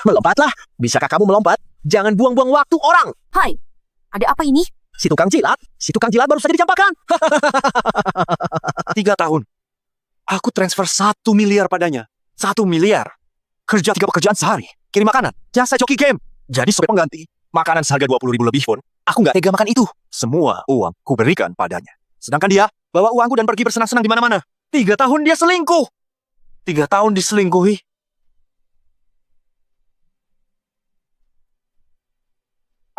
Melompatlah. Bisakah kamu melompat? Jangan buang-buang waktu orang. Hai, ada apa ini? Si tukang jilat baru saja dicampakkan. 3 tahun. Aku transfer 1 miliar padanya. 1 miliar. Kerja 3 pekerjaan sehari. Kirim makanan. Jasa joki game. Jadi sopir pengganti. Makanan seharga 20.000 lebih pun. Aku nggak tega makan itu. Semua uang ku berikan padanya. Sedangkan dia bawa uangku dan pergi bersenang-senang di mana-mana. 3 tahun dia selingkuh. 3 tahun diselingkuhi.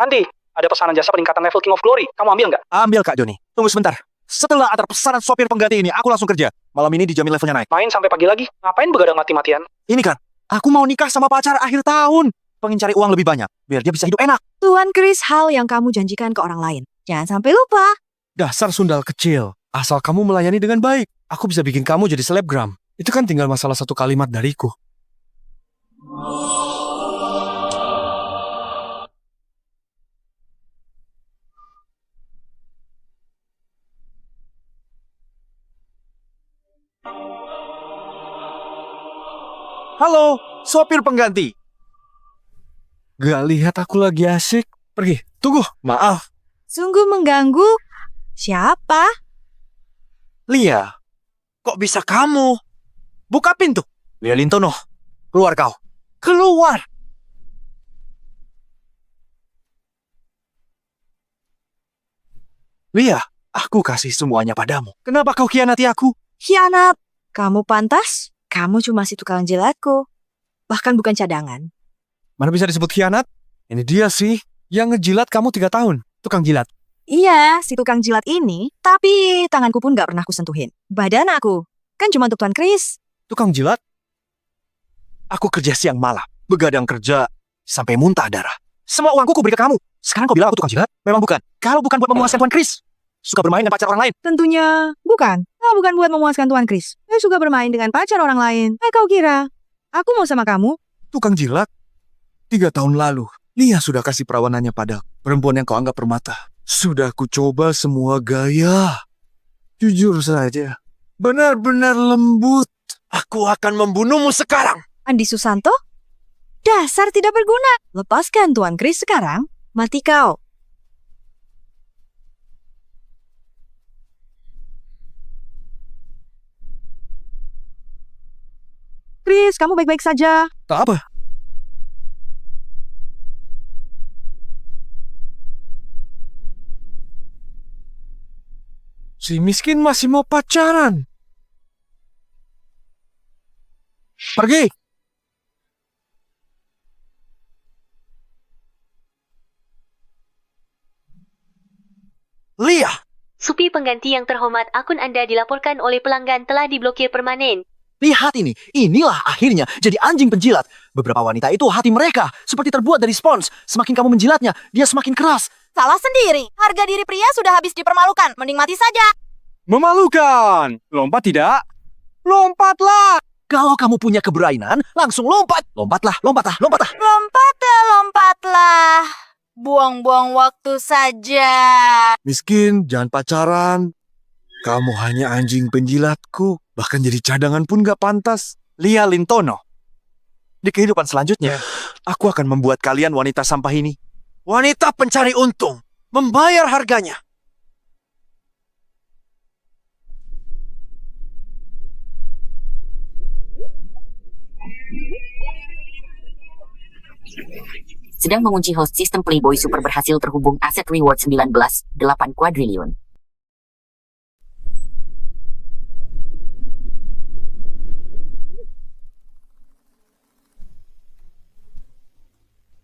Andi, ada pesanan jasa peningkatan level King of Glory. Kamu ambil nggak? Ambil Kak Joni. Tunggu sebentar. Setelah antar pesanan sopir pengganti ini, aku langsung kerja. Malam ini dijamin levelnya naik. Main sampai pagi lagi. Ngapain begadang mati-matian? Ini kan, aku mau nikah sama pacar akhir tahun. Pengen cari uang lebih banyak, biar dia bisa hidup enak. Tuan Chris, hal yang kamu janjikan ke orang lain. Jangan sampai lupa. Dasar sundal kecil. Asal kamu melayani dengan baik, aku bisa bikin kamu jadi selebgram. Itu kan tinggal masalah satu kalimat dariku. Halo, sopir pengganti. Gak lihat aku lagi asik. Pergi. Tunggu. Maaf. Sungguh mengganggu. Siapa? Lia, kok bisa kamu? Buka pintu. Lia Lintono, keluar kau. Keluar. Lia, aku kasih semuanya padamu. Kenapa kau khianati aku? Khianat. Kamu pantas? Kamu cuma si tukang jilatku. Bahkan bukan cadangan. Mana bisa disebut khianat? Ini dia sih yang ngejilat kamu 3 tahun. Tukang jilat. Iya, si tukang jilat ini. Tapi tanganku pun gak pernah kusentuhin. Badan aku. Kan cuma untuk Tuan Chris. Tukang jilat? Aku kerja siang malam. Begadang kerja sampai muntah darah. Semua uangku kuberi ke kamu. Sekarang kau bilang aku tukang jilat? Memang bukan. Kalau bukan buat memuaskan Tuan Chris. Suka bermain dengan pacar orang lain. Tentunya bukan. Bukan buat memuaskan Tuan Chris. Saya suka bermain dengan pacar orang lain. Kau kira aku mau sama kamu? Tukang jilat? 3 tahun lalu, Lia sudah kasih perawanannya pada perempuan yang kau anggap permata. Sudah ku coba semua gaya. Jujur saja, benar-benar lembut. Aku akan membunuhmu sekarang. Andi Susanto? Dasar tidak berguna. Lepaskan Tuan Chris sekarang. Mati kau. Chris, kamu baik-baik saja. Tak apa. Si miskin masih mau pacaran. Pergi. Lia, Supi pengganti yang terhormat, akun Anda dilaporkan oleh pelanggan telah diblokir permanen. lihat ini. Inilah akhirnya jadi anjing penjilat. Beberapa wanita itu hati mereka seperti terbuat dari spons. Semakin kamu menjilatnya, dia semakin keras. Salah sendiri. Harga diri pria sudah habis dipermalukan. Mending mati saja. Memalukan. Lompat tidak? Lompatlah. Kalau kamu punya keberanian, langsung lompat. Lompatlah. Lompatlah. Buang-buang waktu saja. Miskin, jangan pacaran. Kamu hanya anjing penjilatku. Bahkan jadi cadangan pun gak pantas. Lia Lintono. Di kehidupan selanjutnya, aku akan membuat kalian wanita sampah ini. Wanita pencari untung. Membayar harganya. Sedang mengunci host sistem Playboy Super berhasil terhubung aset reward 19,8 kuadriliun.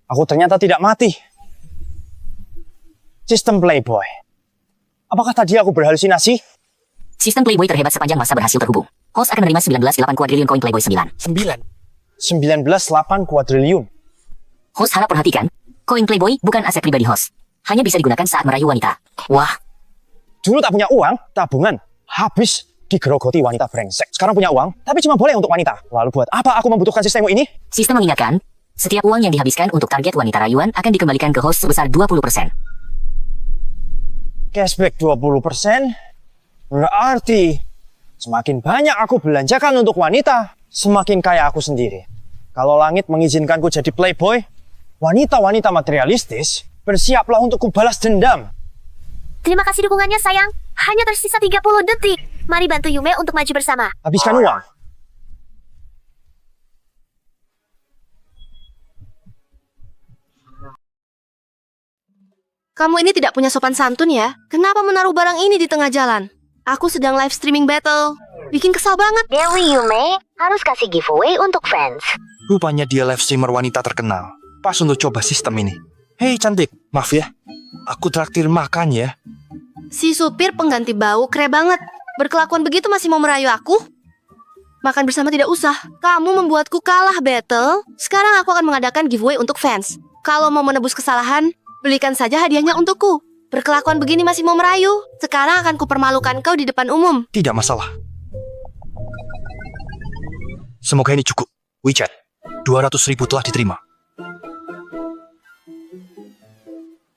Aku ternyata tidak mati. Sistem Playboy. Apakah tadi aku berhalusinasi? Sistem Playboy terhebat sepanjang masa berhasil terhubung. Host akan menerima 19,8 kuadriliun koin Playboy 9. 19,8 kuadriliun. Host harap perhatikan, koin Playboy bukan aset pribadi host. Hanya bisa digunakan saat merayu wanita. Wah, Dulu tak punya uang, tabungan. Habis digerogoti wanita brengsek. Sekarang punya uang, tapi cuma boleh untuk wanita. Lalu buat apa aku membutuhkan sistem ini? sistem mengingatkan, setiap uang yang dihabiskan untuk target wanita rayuan akan dikembalikan ke host sebesar 20%. Cashback 20%? Berarti semakin banyak aku belanjakan untuk wanita, semakin kaya aku sendiri. Kalau langit mengizinkanku jadi playboy, wanita-wanita materialistis, bersiaplah untuk kubalas dendam. Terima kasih dukungannya sayang. Hanya tersisa 30 detik. Mari bantu Yume untuk maju bersama. Habiskan uang. Kamu ini tidak punya sopan santun ya? Kenapa menaruh barang ini di tengah jalan? Aku sedang live streaming battle. Bikin kesal banget. Dewi Yume harus kasih giveaway untuk fans. Rupanya dia live streamer wanita terkenal. Pas untuk coba sistem ini. Hei cantik, maaf ya. Aku traktir makan ya. Si supir pengganti bau kere banget. Berkelakuan begitu masih mau merayu aku? Makan bersama tidak usah. Kamu membuatku kalah battle. Sekarang aku akan mengadakan giveaway untuk fans. Kalau mau menebus kesalahan, belikan saja hadiahnya untukku. Berkelakuan begini masih mau merayu. Sekarang akan kupermalukan kau di depan umum. Tidak masalah. Semoga ini cukup. WeChat, 200.000 telah diterima.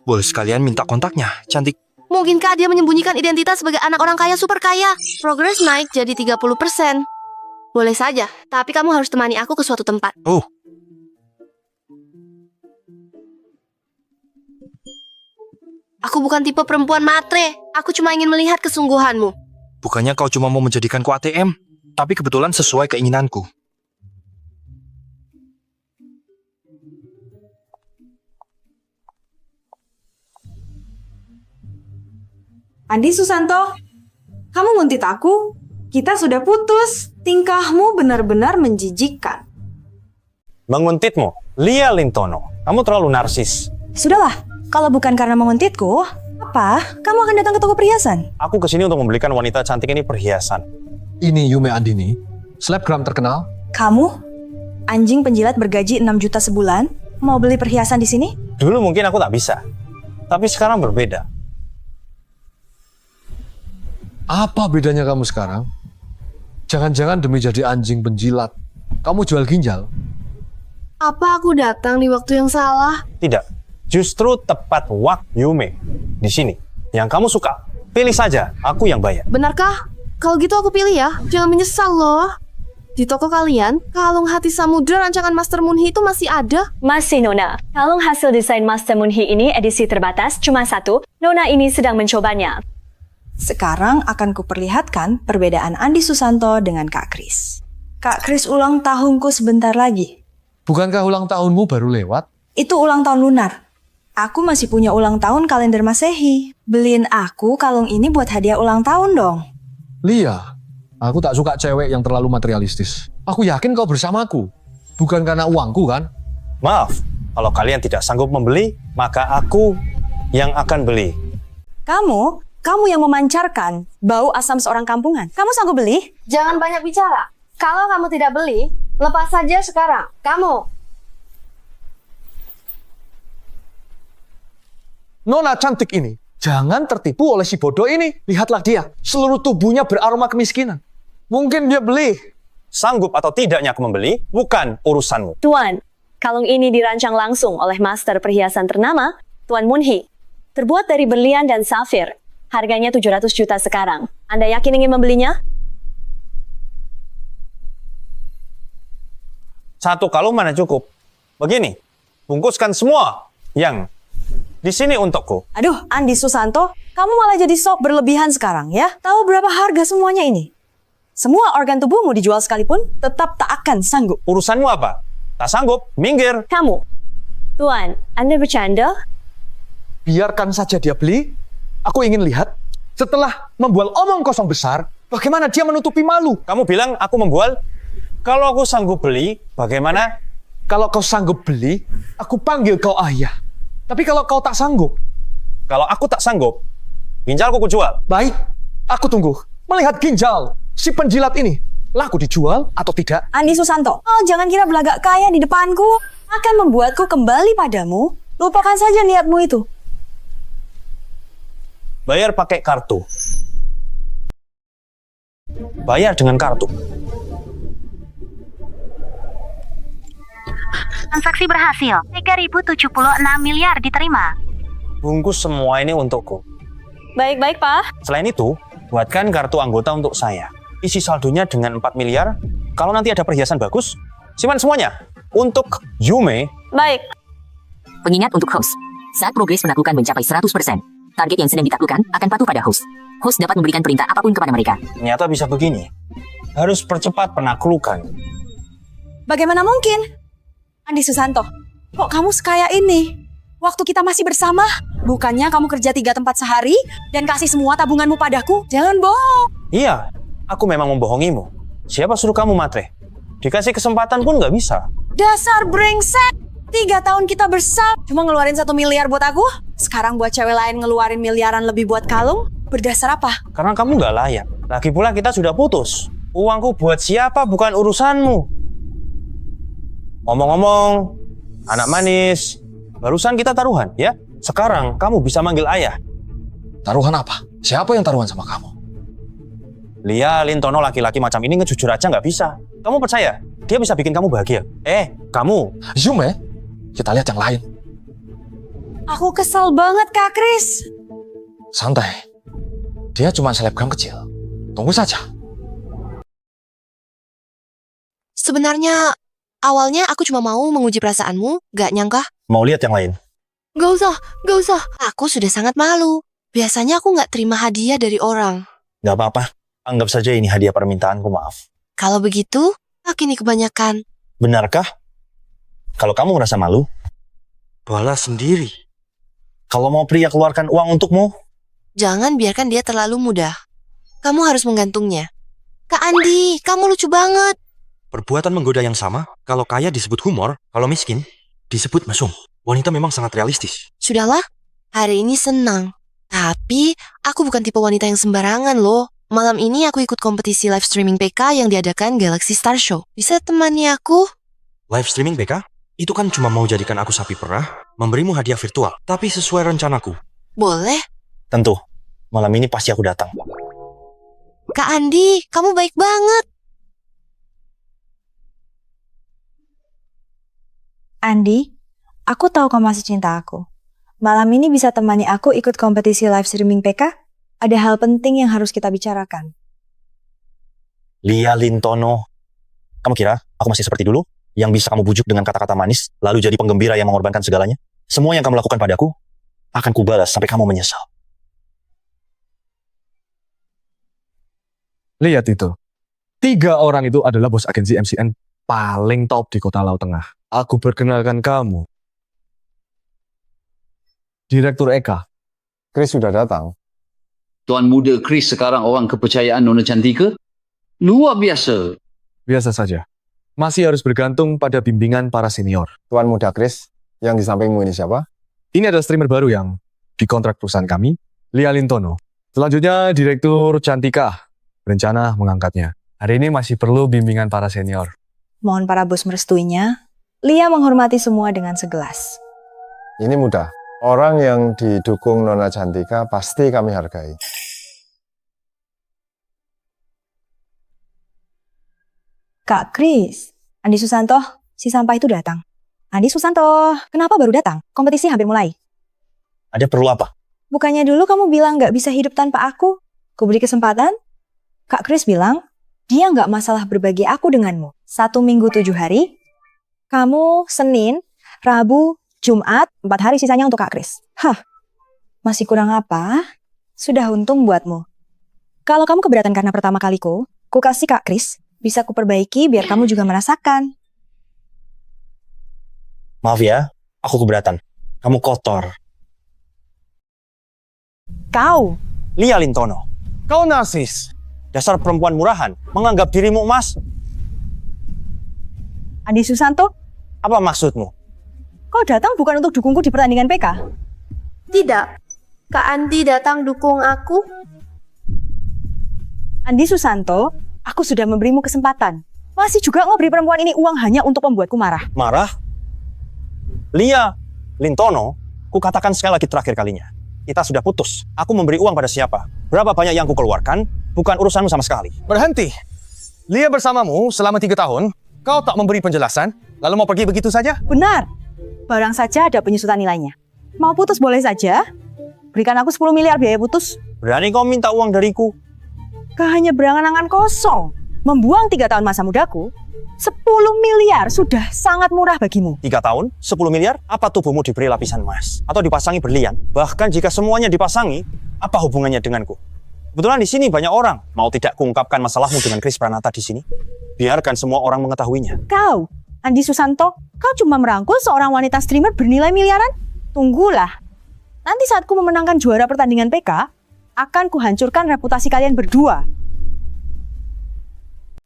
Boleh sekalian minta kontaknya, cantik. Mungkinkah dia menyembunyikan identitas sebagai anak orang kaya super kaya? Progres naik jadi 30%. Boleh saja, tapi kamu harus temani aku ke suatu tempat. Oh, Aku bukan tipe perempuan matre. Aku cuma ingin melihat kesungguhanmu. bukannya kau cuma mau menjadikanku ATM, tapi kebetulan sesuai keinginanku. Andi Susanto, kamu nguntit aku? Kita sudah putus. Tingkahmu benar-benar menjijikkan. Menguntitmu, Lia Lintono. Kamu terlalu narsis. Sudahlah, kalau bukan karena menguntitku, apa? Kamu akan datang ke toko perhiasan? Aku kesini untuk membelikan wanita cantik ini perhiasan. Ini Yume Andini, selebgram terkenal. Kamu? Anjing penjilat bergaji 6 juta sebulan? Mau beli perhiasan di sini? Dulu mungkin aku tak bisa, tapi sekarang berbeda. Apa bedanya kamu sekarang? Jangan-jangan demi jadi anjing penjilat, kamu jual ginjal? Apa aku datang di waktu yang salah? Tidak, justru tepat waktu Yume. Di sini, yang kamu suka, pilih saja, aku yang bayar. Benarkah? Kalau gitu aku pilih ya. Jangan menyesal loh. Di toko kalian, kalung hati samudra rancangan Master Moonhee itu masih ada? Masih, Nona. Kalung hasil desain Master Moonhee ini edisi terbatas, cuma satu. Nona ini sedang mencobanya. Sekarang akan kuperlihatkan perbedaan Andi Susanto dengan Kak Kris. Kak Kris ulang tahunku sebentar lagi. Bukankah ulang tahunmu baru lewat? Itu ulang tahun lunar. Aku masih punya ulang tahun kalender Masehi. Beliin aku kalung ini buat hadiah ulang tahun dong. Lia, aku tak suka cewek yang terlalu materialistis. Aku yakin kau bersamaku. Bukan karena uangku kan? Maaf, kalau kalian tidak sanggup membeli, maka aku yang akan beli. Kamu yang memancarkan bau asam seorang kampungan. Kamu sanggup beli? Jangan banyak bicara. Kalau kamu tidak beli, lepas saja sekarang. Kamu. Nona cantik ini, jangan tertipu oleh si bodoh ini. Lihatlah dia, seluruh tubuhnya beraroma kemiskinan. Mungkin dia beli. Sanggup atau tidaknya aku membeli, bukan urusanmu. Tuan, kalung ini dirancang langsung oleh master perhiasan ternama, Tuan Moonhee. Terbuat dari berlian dan safir. Harganya 700 juta sekarang. Anda yakin ingin membelinya? Satu kalung mana cukup? Begini, bungkuskan semua yang di sini untukku. Aduh, Andi Susanto, kamu malah jadi sok berlebihan sekarang ya. Tahu berapa harga semuanya ini? Semua organ tubuhmu dijual sekalipun, tetap tak akan sanggup. Urusanmu apa? Tak sanggup, minggir. Kamu. Tuan, Anda bercanda? Biarkan saja dia beli. Aku ingin lihat, setelah membual omong kosong besar, bagaimana dia menutupi malu. Kamu bilang aku membual? Kalau aku sanggup beli, bagaimana? Kalau kau sanggup beli, aku panggil kau ayah. Tapi kalau kau tak sanggup, Kalau aku tak sanggup, ginjalku kujual. baik, aku tunggu. Melihat ginjal si penjilat ini, laku dijual atau tidak? Andi Susanto, jangan kira belagak kaya di depanku akan membuatku kembali padamu. Lupakan saja niatmu itu. Bayar pakai kartu. Bayar dengan kartu. Transaksi berhasil. 3.076 miliar diterima. Bungkus semua ini untukku. Baik-baik, Pak. Selain itu, buatkan kartu anggota untuk saya. Isi saldonya dengan 4 miliar. Kalau nanti ada perhiasan bagus, simpan semuanya. Untuk Yume, Baik, Pengingat untuk host. Saat progres penaklukan mencapai 100%, target yang sedang ditaklukkan akan patuh pada host. Host dapat memberikan perintah apapun kepada mereka. ternyata bisa begini. Harus percepat penaklukan. Bagaimana mungkin? Andi Susanto, kok kamu sekaya ini? Waktu kita masih bersama, bukannya kamu kerja 3 tempat sehari dan kasih semua tabunganmu padaku? Jangan bohong. Iya, aku memang membohongimu. Siapa suruh kamu matre? Dikasih kesempatan pun nggak bisa. Dasar brengsek. 3 tahun kita bersama, cuma ngeluarin 1 miliar buat aku. Sekarang buat cewek lain ngeluarin miliaran lebih buat kalung. Berdasar apa? Karena kamu nggak layak. Lagi pula kita sudah putus. Uangku buat siapa bukan urusanmu. Ngomong-ngomong, anak manis, barusan kita taruhan, ya? Sekarang kamu bisa manggil ayah. Taruhan apa? Siapa yang taruhan sama kamu? Lia Lintono laki-laki macam ini ngejujur aja nggak bisa. Kamu percaya? Dia bisa bikin kamu bahagia. Kamu. Yume, kita lihat yang lain. Aku kesel banget, Kak Kris. Santai. Dia cuma selebgram kecil. Tunggu saja. Sebenarnya, awalnya aku cuma mau menguji perasaanmu, gak nyangka. Mau lihat yang lain? Gak usah. Aku sudah sangat malu. Biasanya aku gak terima hadiah dari orang. Nggak apa-apa. Anggap saja ini hadiah permintaanku, maaf. Kalau begitu, aku ini kebanyakan. Benarkah? Kalau kamu merasa malu, balas sendiri. Kalau mau pria keluarkan uang untukmu, Jangan biarkan dia terlalu mudah. Kamu harus menggantungnya. Kak Andi, kamu lucu banget. Perbuatan menggoda yang sama, kalau kaya disebut humor, kalau miskin disebut mesum. Wanita memang sangat realistis. Sudahlah, hari ini senang. Tapi, aku bukan tipe wanita yang sembarangan loh. Malam ini aku ikut kompetisi live streaming PK yang diadakan Galaxy Star Show. Bisa temani aku? Live streaming BK? Itu kan cuma mau jadikan aku sapi perah, memberimu hadiah virtual, tapi sesuai rencanaku. Boleh. tentu. Malam ini pasti aku datang. Kak Andi, kamu baik banget. Andi, aku tahu kamu masih cinta aku. Malam ini bisa temani aku ikut kompetisi live streaming PK? Ada hal penting yang harus kita bicarakan. Lia Lintono. Kamu kira aku masih seperti dulu? Yang bisa kamu bujuk dengan kata-kata manis, lalu jadi penggembira yang mengorbankan segalanya? Semua yang kamu lakukan padaku, akan kubalas sampai kamu menyesal. Lihat itu. 3 orang itu adalah bos agensi MCN paling top di kota Laut Tengah. Aku perkenalkan kamu. Direktur Eka. Chris sudah datang. Tuan muda Chris sekarang orang kepercayaan Nona Cantika? Luar biasa. Biasa saja. Masih harus bergantung pada bimbingan para senior. Tuan muda Chris, yang di sampingmu ini siapa? Ini ada streamer baru yang dikontrak perusahaan kami, Lia Lintono. Selanjutnya Direktur Cantika. Berencana mengangkatnya. Hari ini masih perlu bimbingan para senior. Mohon para bos merestuinya. Lia menghormati semua dengan segelas. Ini mudah. Orang yang didukung Nona Cantika pasti kami hargai. Kak Kris, Andi Susanto, si sampah itu datang. Andi Susanto, kenapa baru datang? Kompetisi hampir mulai. Ada perlu apa? Bukannya dulu kamu bilang nggak bisa hidup tanpa aku? Ku beri kesempatan? Kak Kris bilang, dia nggak masalah berbagi aku denganmu. 1 minggu 7 hari, kamu Senin, Rabu, Jumat, 4 hari sisanya untuk Kak Kris. Masih kurang apa? Sudah untung buatmu. Kalau kamu keberatan karena pertama kaliku, ku kasih Kak Kris, bisa ku perbaiki biar kamu juga merasakan. Maaf ya, aku keberatan. Kamu kotor. Kau? Lia Lintono. Kau narsis. Dasar perempuan murahan, menganggap dirimu emas. Andi Susanto? Apa maksudmu? Kau datang bukan untuk dukungku di pertandingan PK? Tidak. Kak Andi datang dukung aku. Andi Susanto, aku sudah memberimu kesempatan. Masih juga mau beri perempuan ini uang hanya untuk membuatku marah. Marah? Lia Lintono, ku katakan sekali lagi terakhir kalinya. Kita sudah putus. Aku memberi uang pada siapa? Berapa banyak yang ku keluarkan? Bukan urusanmu sama sekali. Berhenti. Lia bersamamu selama 3 tahun. Kau tak memberi penjelasan, lalu mau pergi begitu saja? Benar. Barang saja ada penyusutan nilainya. Mau putus boleh saja. Berikan aku 10 miliar biaya putus. Berani kau minta uang dariku? Kau hanya berangan-angan kosong. Membuang 3 tahun masa mudaku. 10 miliar sudah sangat murah bagimu. 3 tahun, 10 miliar, apa tubuhmu diberi lapisan emas? Atau dipasangi berlian? Bahkan jika semuanya dipasangi, apa hubungannya denganku? Kebetulan di sini banyak orang. Mau tidak kuungkapkan masalahmu dengan Chris Pranata di sini? Biarkan semua orang mengetahuinya. Kau, Andi Susanto, kau cuma merangkul seorang wanita streamer bernilai miliaran? Tunggulah. Nanti saat ku memenangkan juara pertandingan PK, akan kuhancurkan reputasi kalian berdua.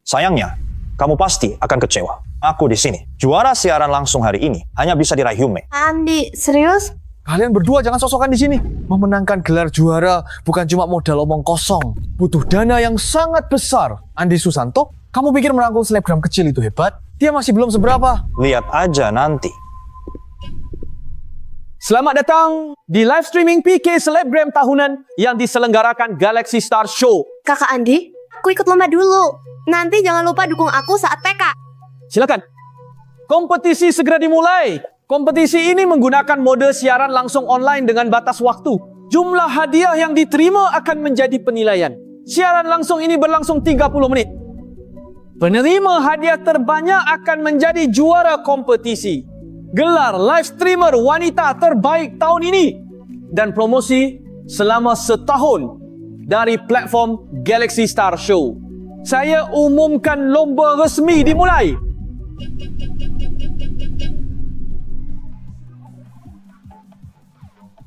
Sayangnya, kamu pasti akan kecewa. Aku di sini. Juara siaran langsung hari ini hanya bisa diraih Yume. Andi, serius? Kalian berdua jangan sok-sokan di sini. Memenangkan gelar juara bukan cuma modal omong kosong. Butuh dana yang sangat besar. Andi Susanto, kamu pikir merangkul selebgram kecil itu hebat? Dia masih belum seberapa. Lihat aja nanti. Selamat datang di live streaming PK Selebgram tahunan yang diselenggarakan Galaxy Star Show. Kakak Andi, aku ikut lomba dulu. Nanti jangan lupa dukung aku saat PK. Silakan. Kompetisi segera dimulai. Kompetisi ini menggunakan mode siaran langsung online dengan batas waktu. Jumlah hadiah yang diterima akan menjadi penilaian. Siaran langsung ini berlangsung 30 menit. Penerima hadiah terbanyak akan menjadi juara kompetisi. Gelar live streamer wanita terbaik tahun ini. Dan promosi selama setahun dari platform Galaxy Star Show. Saya umumkan lomba resmi dimulai.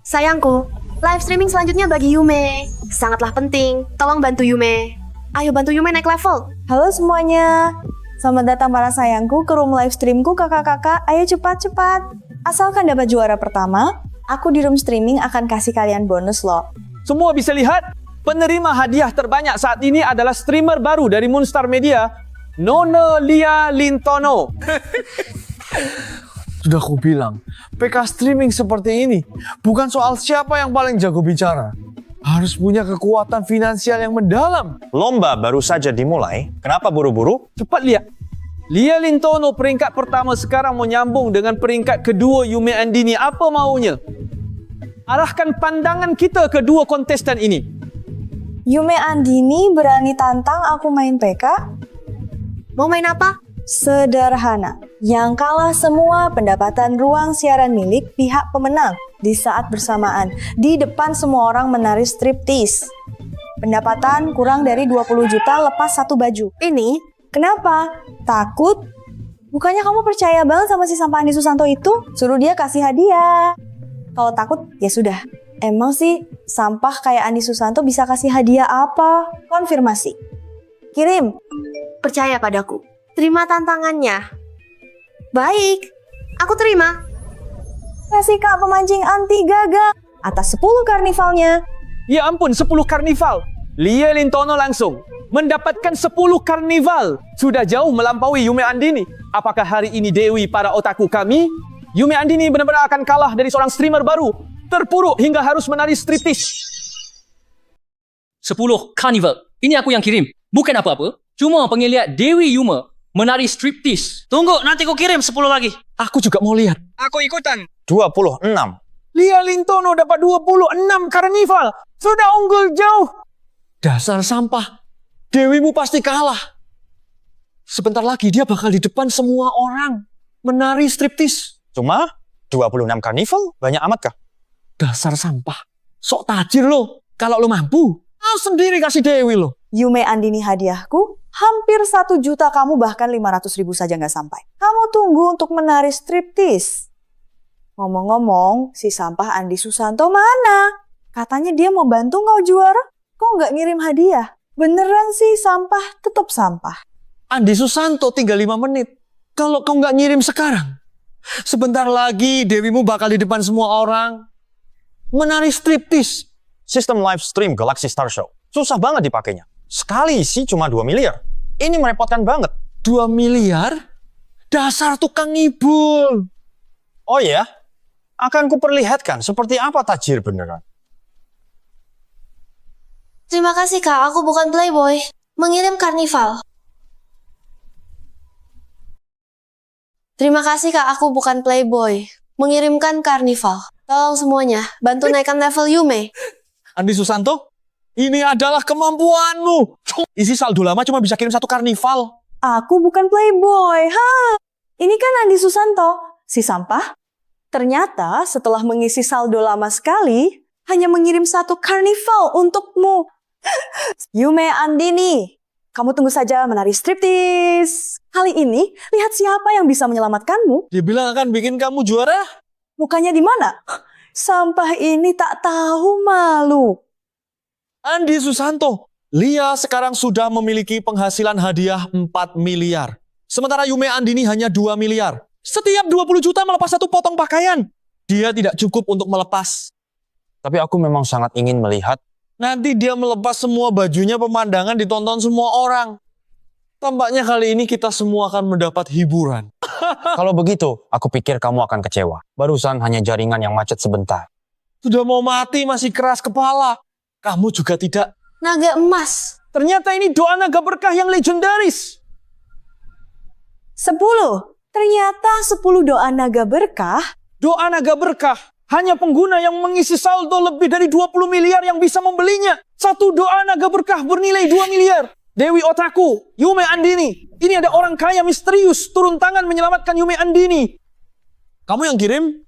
Sayangku, live streaming selanjutnya bagi Yume. Sangatlah penting. Tolong bantu Yume. Ayo bantu Yume naik level. Halo semuanya. Selamat datang para sayangku ke room live streamku kakak-kakak. Ayo cepat-cepat. Asalkan dapat juara pertama, aku di room streaming akan kasih kalian bonus loh. Semua bisa lihat, penerima hadiah terbanyak saat ini adalah streamer baru dari Moonstar Media, Nona Lia Lintono. Sudah aku bilang, PK streaming seperti ini bukan soal siapa yang paling jago bicara. Harus punya kekuatan finansial yang mendalam. Lomba baru saja dimulai. Kenapa buru-buru? Cepat lihat. Lia Lintono peringkat pertama sekarang menyambung dengan peringkat kedua Yume Andini. Apa maunya? Arahkan pandangan kita ke dua kontestan ini. Yume Andini berani tantang aku main PK? Mau main apa? Sederhana. Yang kalah semua pendapatan ruang siaran milik pihak pemenang di saat bersamaan. Di depan semua orang menari striptease. Pendapatan kurang dari 20 juta lepas satu baju. Ini? Kenapa? Takut? Bukannya kamu percaya banget sama si Sampah Andi Susanto itu? Suruh dia kasih hadiah. Kalau takut, ya sudah. Emang sih Sampah kayak Andi Susanto bisa kasih hadiah apa? Konfirmasi. Kirim. Percaya padaku. Terima tantangannya. Baik, aku terima. Kasih kak pemancing anti gagal atas 10 karnivalnya. Ya ampun, 10 karnival. Lia Lintono langsung mendapatkan 10 karnival. Sudah jauh melampaui Yume Andini. Apakah hari ini Dewi para otaku kami? Yume Andini benar-benar akan kalah dari seorang streamer baru. Terpuruk hingga harus menari striptease. 10 karnival. Ini aku yang kirim. Bukan apa-apa. Cuma pengen lihat Dewi Yume menari striptease. Tunggu, nanti ku kirim 10 lagi. Aku juga mau lihat. Aku ikutan. 26. Lia Lintono dapat 26 karnival. Sudah unggul jauh. Dasar Sampah. Dewimu pasti kalah. Sebentar lagi dia bakal di depan semua orang. Menari striptease. Cuma 26 karnival? Banyak amat kah? Dasar Sampah. Sok tajir lo. Kalau lo mampu, lo sendiri kasih Dewi lo. Yume Andini hadiahku, hampir 1 juta kamu bahkan 500.000 saja nggak sampai. Kamu tunggu untuk menari striptease. Ngomong-ngomong, si Sampah Andi Susanto mana? Katanya dia mau bantu kau juara. Kok nggak ngirim hadiah? Beneran sih Sampah tetap Sampah. Andi Susanto tinggal 5 menit. Kalau kau nggak ngirim sekarang, sebentar lagi Dewimu bakal di depan semua orang. Menari striptease. Sistem live stream Galaxy Star Show. Susah banget dipakainya. Sekali isi cuma 2 miliar. Ini merepotkan banget. 2 miliar? Dasar tukang ngibul. Oh ya? Akan kuperlihatkan seperti apa tajir beneran. Terima kasih kak, aku bukan playboy. Mengirim karnival. Terima kasih kak, aku bukan playboy. Mengirimkan karnival. Tolong semuanya, bantu naikkan level Yume. Andi Susanto, ini adalah kemampuanmu. Isi saldo lama cuma bisa kirim 1 karnival. Aku bukan playboy. Ini kan Andi Susanto, si sampah. Ternyata setelah mengisi saldo lama sekali, hanya mengirim satu karnival untukmu. Yume Andini, kamu tunggu saja menari striptease. Kali ini, lihat siapa yang bisa menyelamatkanmu. Dia bilang akan bikin kamu juara. Mukanya di mana? Sampah ini tak tahu malu. Andi Susanto, Lia sekarang sudah memiliki penghasilan hadiah 4 miliar. Sementara Yume Andini hanya 2 miliar. Setiap 20 juta melepas satu potong pakaian. Dia tidak cukup untuk melepas. Tapi aku memang sangat ingin melihat. Nanti dia melepas semua bajunya, pemandangan ditonton semua orang. Tampaknya kali ini kita semua akan mendapat hiburan. Kalau begitu, aku pikir kamu akan kecewa. Barusan hanya jaringan yang macet sebentar. Sudah mau mati masih keras kepala. Kamu juga tidak. Naga emas. Ternyata ini doa naga berkah yang legendaris. 10. Ternyata 10 doa naga berkah. Doa naga berkah. Hanya pengguna yang mengisi saldo lebih dari 20 miliar yang bisa membelinya. Satu doa naga berkah bernilai 2 miliar. Dewi Otaku, Yume Andini. Ini ada orang kaya misterius turun tangan menyelamatkan Yume Andini. Kamu yang kirim?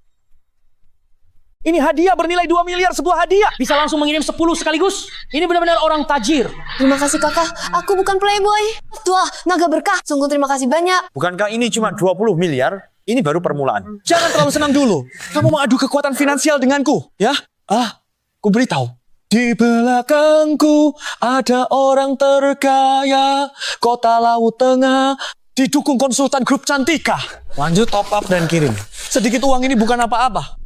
Ini hadiah bernilai 2 miliar, sebuah hadiah. Bisa langsung mengirim 10 sekaligus. Ini benar-benar orang tajir. Terima kasih kakak, aku bukan playboy. Tua, naga berkah, sungguh terima kasih banyak. Bukankah ini cuma 20 miliar? Ini baru permulaan. Jangan terlalu senang dulu. Kamu mau adu kekuatan finansial denganku, ya? Ku beritahu. Di belakangku ada orang terkaya, kota Laut Tengah, didukung konsultan grup Cantika. Lanjut top up dan kirim. Sedikit uang ini bukan apa-apa.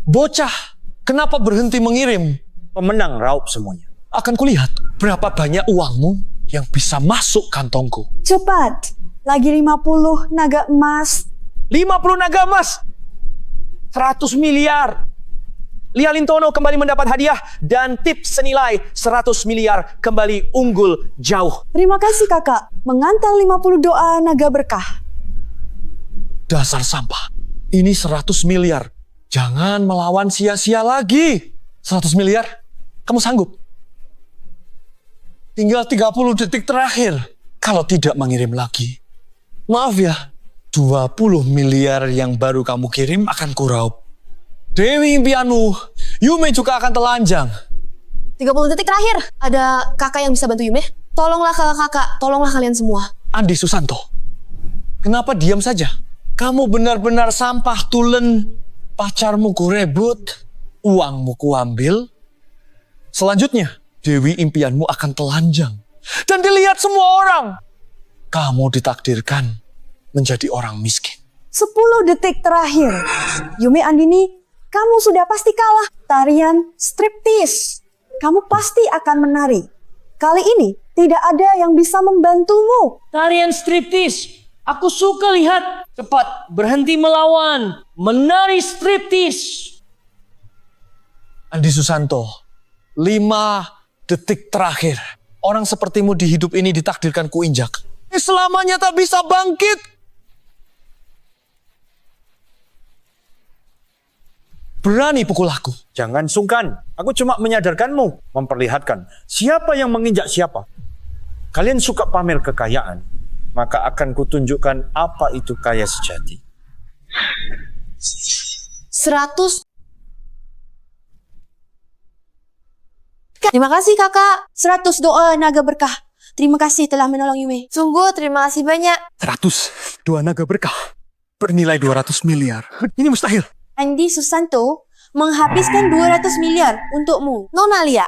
Bocah, kenapa berhenti mengirim? Pemenang raup semuanya. Akan kulihat berapa banyak uangmu yang bisa masuk kantongku. Cepat, lagi 50 naga emas. 50 naga emas. 100 miliar. Lia Lintono kembali mendapat hadiah dan tips senilai 100 miliar kembali unggul jauh. Terima kasih kakak, mengantar 50 doa naga berkah. Dasar sampah. Ini 100 miliar. Jangan melawan sia-sia lagi. 100 miliar, kamu sanggup? Tinggal 30 detik terakhir. Kalau tidak mengirim lagi, maaf ya, 20 miliar yang baru kamu kirim akan kuraup. Dewi impianmu, Yume juga akan telanjang. 30 detik terakhir. Ada kakak yang bisa bantu Yume? Tolonglah kakak, tolonglah kalian semua. Andi Susanto, kenapa diam saja? Kamu benar-benar sampah tulen. Pacarmu ku rebut, uangmu ku ambil. Selanjutnya, Dewi impianmu akan telanjang. Dan dilihat semua orang. Kamu ditakdirkan menjadi orang miskin. 10 detik terakhir. Yume Andini, kamu sudah pasti kalah. Tarian striptease. Kamu pasti akan menari. Kali ini tidak ada yang bisa membantumu. Tarian striptease. Aku suka lihat. Cepat, berhenti melawan. Menari striptease. Andi Susanto, 5 detik terakhir. Orang sepertimu di hidup ini ditakdirkan kuinjak. Selamanya tak bisa bangkit. Berani pukul aku. Jangan sungkan. Aku cuma menyadarkanmu. Memperlihatkan siapa yang menginjak siapa. Kalian suka pamer kekayaan. Maka akan kutunjukkan apa itu kaya sejati. 100. Terima kasih kakak. 100 doa naga berkah. Terima kasih telah menolong Yume. Sungguh terima kasih banyak. 100 doa naga berkah. Bernilai 200 miliar. Ini mustahil. Andi Susanto menghabiskan 200 miliar untukmu. Nona Lia,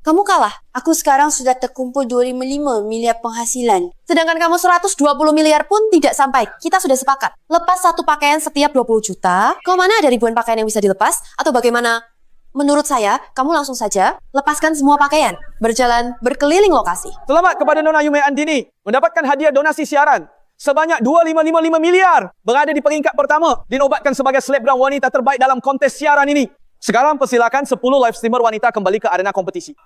kamu kalah. Aku sekarang sudah terkumpul 25 miliar penghasilan. Sedangkan kamu 120 miliar pun tidak sampai. Kita sudah sepakat. Lepas satu pakaian setiap 20 juta. Kau mana ada ribuan pakaian yang bisa dilepas? Atau bagaimana? Menurut saya, kamu langsung saja lepaskan semua pakaian. Berjalan berkeliling lokasi. Selamat kepada Nona Yume Andini mendapatkan hadiah donasi siaran sebanyak 2555 miliar. Berada di peringkat pertama. Dinobatkan sebagai selebgram wanita terbaik dalam kontes siaran ini. Sekarang persilakan 10 live streamer wanita kembali ke arena kompetisi.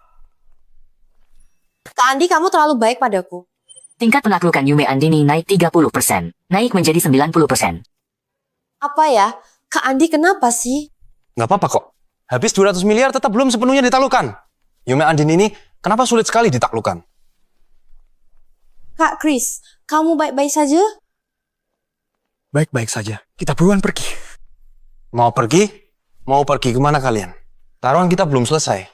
Kak Andi, kamu terlalu baik padaku. Tingkat penaklukan Yume Andini naik 30%, naik menjadi 90%. Apa ya? Kak Andi kenapa sih? Nggak apa-apa kok. Habis 200 miliar tetap belum sepenuhnya ditaklukkan. Yume Andin ini kenapa sulit sekali ditaklukkan? Kak Chris, kamu baik-baik saja? Baik-baik saja. Kita buruan pergi. Mau pergi? Mau pergi kemana kalian? Taruhan kita belum selesai.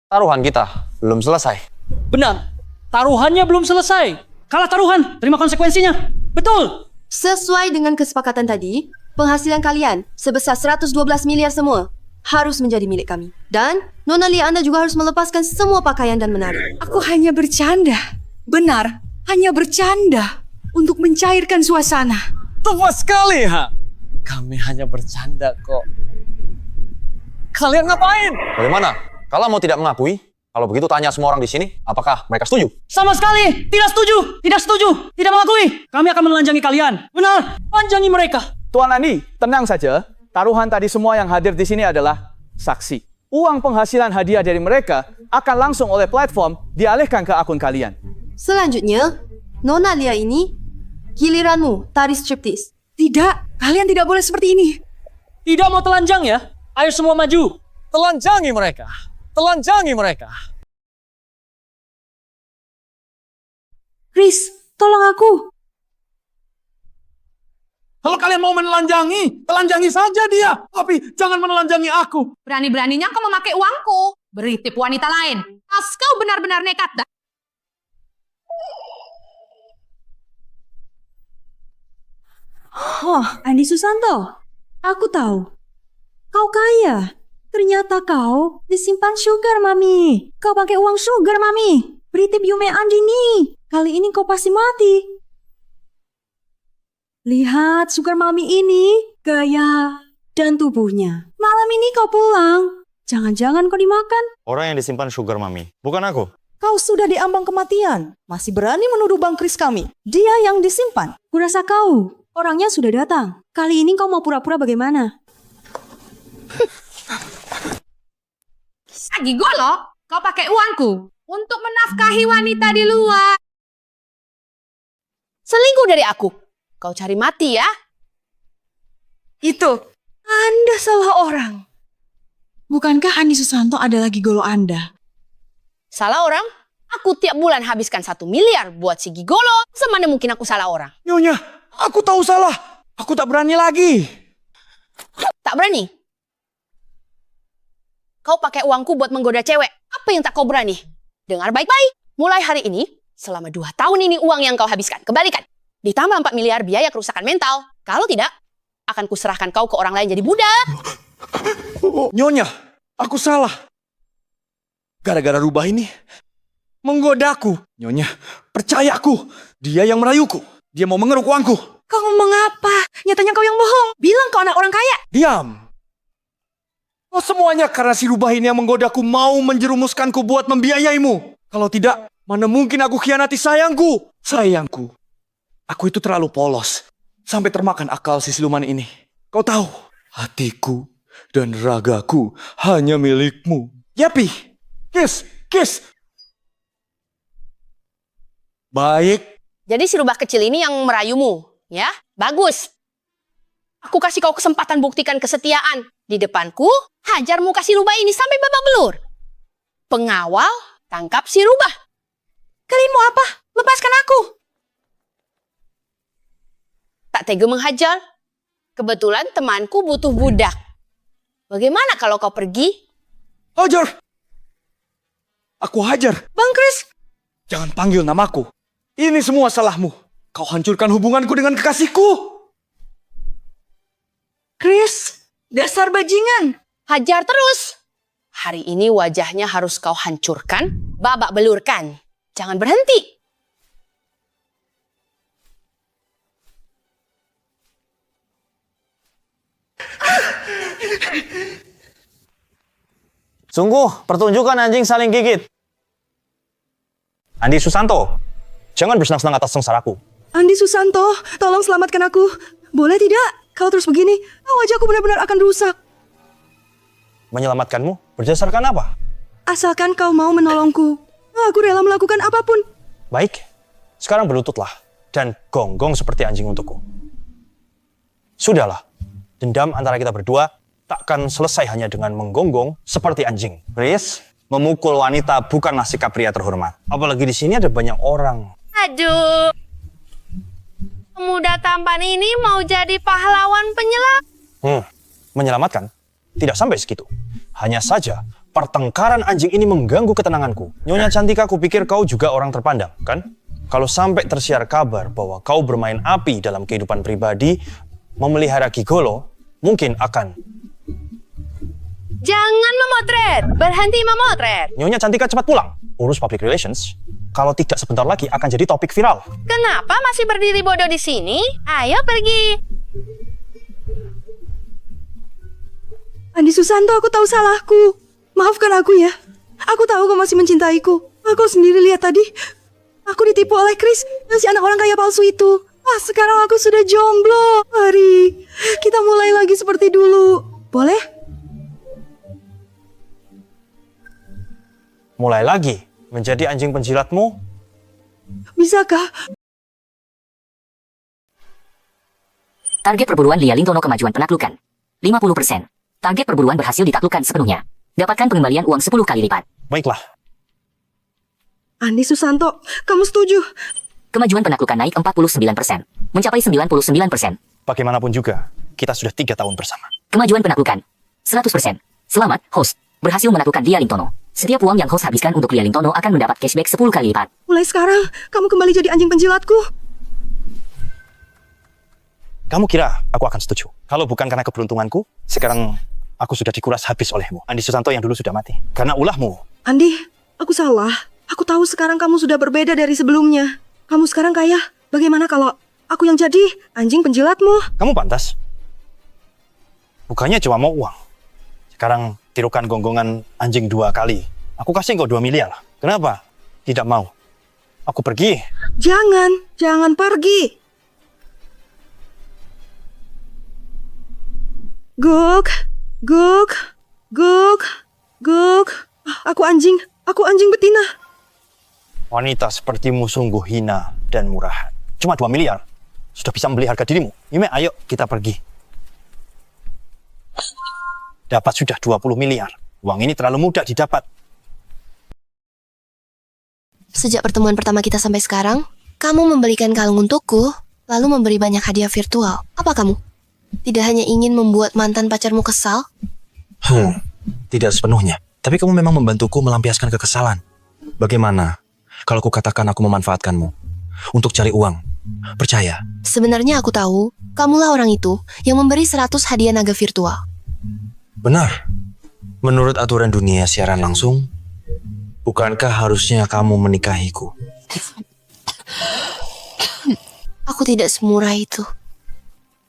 Taruhan kita belum selesai. Benar. Taruhannya belum selesai. Kalah taruhan, terima konsekuensinya. Betul. Sesuai dengan kesepakatan tadi, penghasilan kalian sebesar 112 miliar semua harus menjadi milik kami. Dan Nona Lia Anda juga harus melepaskan semua pakaian dan menari. Aku hanya bercanda. Benar, hanya bercanda untuk mencairkan suasana. Tepat sekali, ha. Kami hanya bercanda kok. Kalian ngapain? Bagaimana? Kalau mau tidak mengakui, kalau begitu tanya semua orang di sini, apakah mereka setuju? Sama sekali. Tidak setuju. Tidak setuju. Tidak mengakui. Kami akan menelanjangi kalian. Benar. Lanjangi mereka. Tuan Andi, tenang saja. Taruhan tadi semua yang hadir di sini adalah saksi. Uang penghasilan hadiah dari mereka akan langsung oleh platform dialihkan ke akun kalian. Selanjutnya, Nona Lia ini giliranmu tari striptease. Tidak, kalian tidak boleh seperti ini. Tidak mau telanjang ya? Ayo semua maju. Telanjangi mereka. Telanjangi mereka. Chris, tolong aku. Kalau kalian mau menelanjangi, telanjangi saja dia. Tapi jangan menelanjangi aku. Berani-beraninya kau memakai uangku. Beri tip wanita lain. Kau benar-benar nekat dah. Oh, Andi Susanto. Aku tahu. Kau kaya. Ternyata kau disimpan sugar, Mami. Kau pakai uang sugar, Mami. Beri tip Yume Andini. Kali ini kau pasti mati. Lihat sugar Mami ini, gaya dan tubuhnya. Malam ini kau pulang. Jangan-jangan kau dimakan. Orang yang disimpan sugar mami, bukan aku. Kau sudah diambang kematian. Masih berani menuduh Bang Kris kami. Dia yang disimpan. Kurasa kau. Orangnya sudah datang. Kali ini kau mau pura-pura bagaimana? Gigolo, kau pakai uangku untuk menafkahi wanita di luar. Selingkuh dari aku. Kau cari mati ya? Itu, Anda salah orang. Bukankah Andi Susanto adalah gigolo Anda? Salah orang? Aku tiap bulan habiskan 1 miliar buat si gigolo. Semana mungkin aku salah orang? Nyonya, aku tahu salah. Aku tak berani lagi. Tak berani? Kau pakai uangku buat menggoda cewek. Apa yang tak kau berani? Dengar baik-baik. Mulai hari ini, selama 2 tahun ini uang yang kau habiskan, kembalikan. Ditambah 4 miliar biaya kerusakan mental. Kalau tidak, akan kuserahkan kau ke orang lain jadi budak. Nyonya, aku salah. Gara-gara rubah ini, menggodaku. Nyonya, percaya aku. Dia yang merayuku. Dia mau mengeruk uangku. Kau ngomong apa? Nyatanya kau yang bohong. Bilang kau anak orang kaya. Diam. Oh, semuanya karena si rubah ini yang menggodaku mau menjerumuskanku buat membiayaimu. Kalau tidak, mana mungkin aku khianati sayangku. Sayangku. Aku itu terlalu polos. Sampai termakan akal si siluman ini. Kau tahu, hatiku dan ragaku hanya milikmu. Yapi, kiss. Baik. Jadi si rubah kecil ini yang merayumu, ya? Bagus. Aku kasih kau kesempatan buktikan kesetiaan. Di depanku, hajar muka si rubah ini sampai babak belur. Pengawal, tangkap si rubah. Kalian mau apa? Lepaskan aku. Tak tega menghajar. Kebetulan temanku butuh budak. Bagaimana kalau kau pergi? Hajar. Aku hajar. Bang Kris. Jangan panggil namaku. Ini semua salahmu. Kau hancurkan hubunganku dengan kekasihku. Kris, dasar bajingan. Hajar terus. Hari ini wajahnya harus kau hancurkan, babak belurkan. Jangan berhenti. Sungguh, pertunjukan anjing saling gigit. Andi Susanto, jangan bersenang-senang atas sengsaraku. Andi Susanto, tolong selamatkan aku. Boleh tidak? Kalau terus begini, wajahku benar-benar akan rusak. Menyelamatkanmu berdasarkan apa? Asalkan kau mau menolongku, aku rela melakukan apapun. Baik, sekarang berlututlah dan gonggong seperti anjing untukku. Sudahlah, dendam antara kita berdua takkan selesai hanya dengan menggonggong seperti anjing. Chris, memukul wanita bukanlah sikap pria terhormat. Apalagi di sini ada banyak orang. Aduh. Pemuda tampan ini mau jadi pahlawan penyelam. Menyelamatkan? Tidak sampai segitu. Hanya saja, pertengkaran anjing ini mengganggu ketenanganku. Nyonya Cantika, aku pikir kau juga orang terpandang, kan? Kalau sampai tersiar kabar bahwa kau bermain api dalam kehidupan pribadi, memelihara gigolo, mungkin akan... Jangan memotret, berhenti memotret. Nyonya Cantika cepat pulang. Urus public relations. Kalau tidak sebentar lagi akan jadi topik viral. Kenapa masih berdiri bodoh di sini? Ayo pergi. Andi Susanto, aku tahu salahku. Maafkan aku ya. Aku tahu kau masih mencintaiku. Aku sendiri lihat tadi. Aku ditipu oleh Chris dan si anak orang kaya palsu itu. Sekarang aku sudah jomblo. Mari, kita mulai lagi seperti dulu. Boleh? Mulai lagi menjadi anjing penjilatmu? Bisakah? Target perburuan Lia Lintono kemajuan penaklukan 50%. Target perburuan berhasil ditaklukkan sepenuhnya. Dapatkan pengembalian uang 10 kali lipat. Baiklah. Andi Susanto, kamu setuju? Kemajuan penaklukan naik 49%. Mencapai 99%. Bagaimanapun juga, kita sudah 3 tahun bersama. Kemajuan penaklukan 100%. Selamat, host. Berhasil menaklukkan Lia Lintono. Setiap uang yang host habiskan untuk Lia Lintono akan mendapat cashback 10 kali lipat. Mulai sekarang, kamu kembali jadi anjing penjilatku. Kamu kira aku akan setuju? Kalau bukan karena keberuntunganku, sekarang aku sudah dikuras habis olehmu. Andi Susanto yang dulu sudah mati. Karena ulahmu. Andi, aku salah. Aku tahu sekarang kamu sudah berbeda dari sebelumnya. Kamu sekarang kaya. Bagaimana kalau aku yang jadi anjing penjilatmu? Kamu pantas. Bukannya cuma mau uang. Sekarang tirukan gonggongan anjing 2 kali. Aku kasih kau 2 miliar. Kenapa? Tidak mau. Aku pergi. Jangan pergi. Guk. Aku anjing betina. Wanita sepertimu sungguh hina dan murah. Cuma 2 miliar. Sudah bisa membeli harga dirimu. Yume, ayo kita pergi. Dapat sudah 20 miliar. Uang ini terlalu mudah didapat. Sejak pertemuan pertama kita sampai sekarang, kamu membelikan kalung untukku, lalu memberi banyak hadiah virtual. Apa kamu? Tidak hanya ingin membuat mantan pacarmu kesal? Tidak sepenuhnya. Tapi kamu memang membantuku melampiaskan kekesalan. Bagaimana kalau aku katakan aku memanfaatkanmu untuk cari uang? Percaya. Sebenarnya aku tahu, kamulah orang itu yang memberi 100 hadiah naga virtual. Benar. Menurut aturan dunia siaran langsung, bukankah harusnya kamu menikahiku? Aku tidak semurah itu.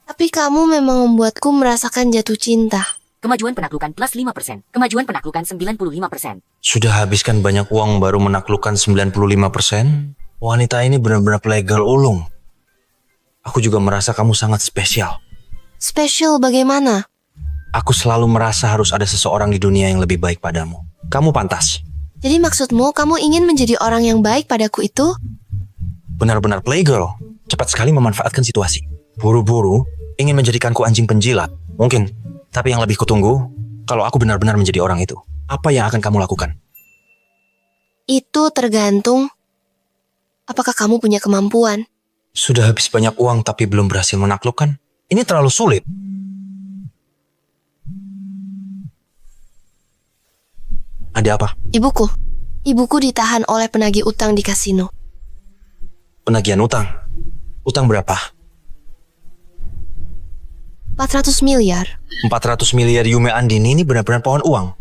Tapi kamu memang membuatku merasakan jatuh cinta. Kemajuan penaklukan plus 5%. Kemajuan penaklukan 95%. Sudah habiskan banyak uang baru menaklukkan 95%? Wanita ini benar-benar playgirl ulung. Aku juga merasa kamu sangat spesial. Spesial bagaimana? Aku selalu merasa harus ada seseorang di dunia yang lebih baik padamu. Kamu pantas. Jadi maksudmu kamu ingin menjadi orang yang baik padaku itu? Benar-benar playgirl. Cepat sekali memanfaatkan situasi. Buru-buru ingin menjadikanku anjing penjilat. Mungkin. Tapi yang lebih kutunggu, kalau aku benar-benar menjadi orang itu, apa yang akan kamu lakukan? Itu tergantung. Apakah kamu punya kemampuan? Sudah habis banyak uang tapi belum berhasil menaklukkan? Ini terlalu sulit. Ada apa? Ibuku ditahan oleh penagih utang di kasino. Penagihan utang? Utang berapa? 400 miliar. 400 miliar Yume Andini ini benar-benar pohon uang.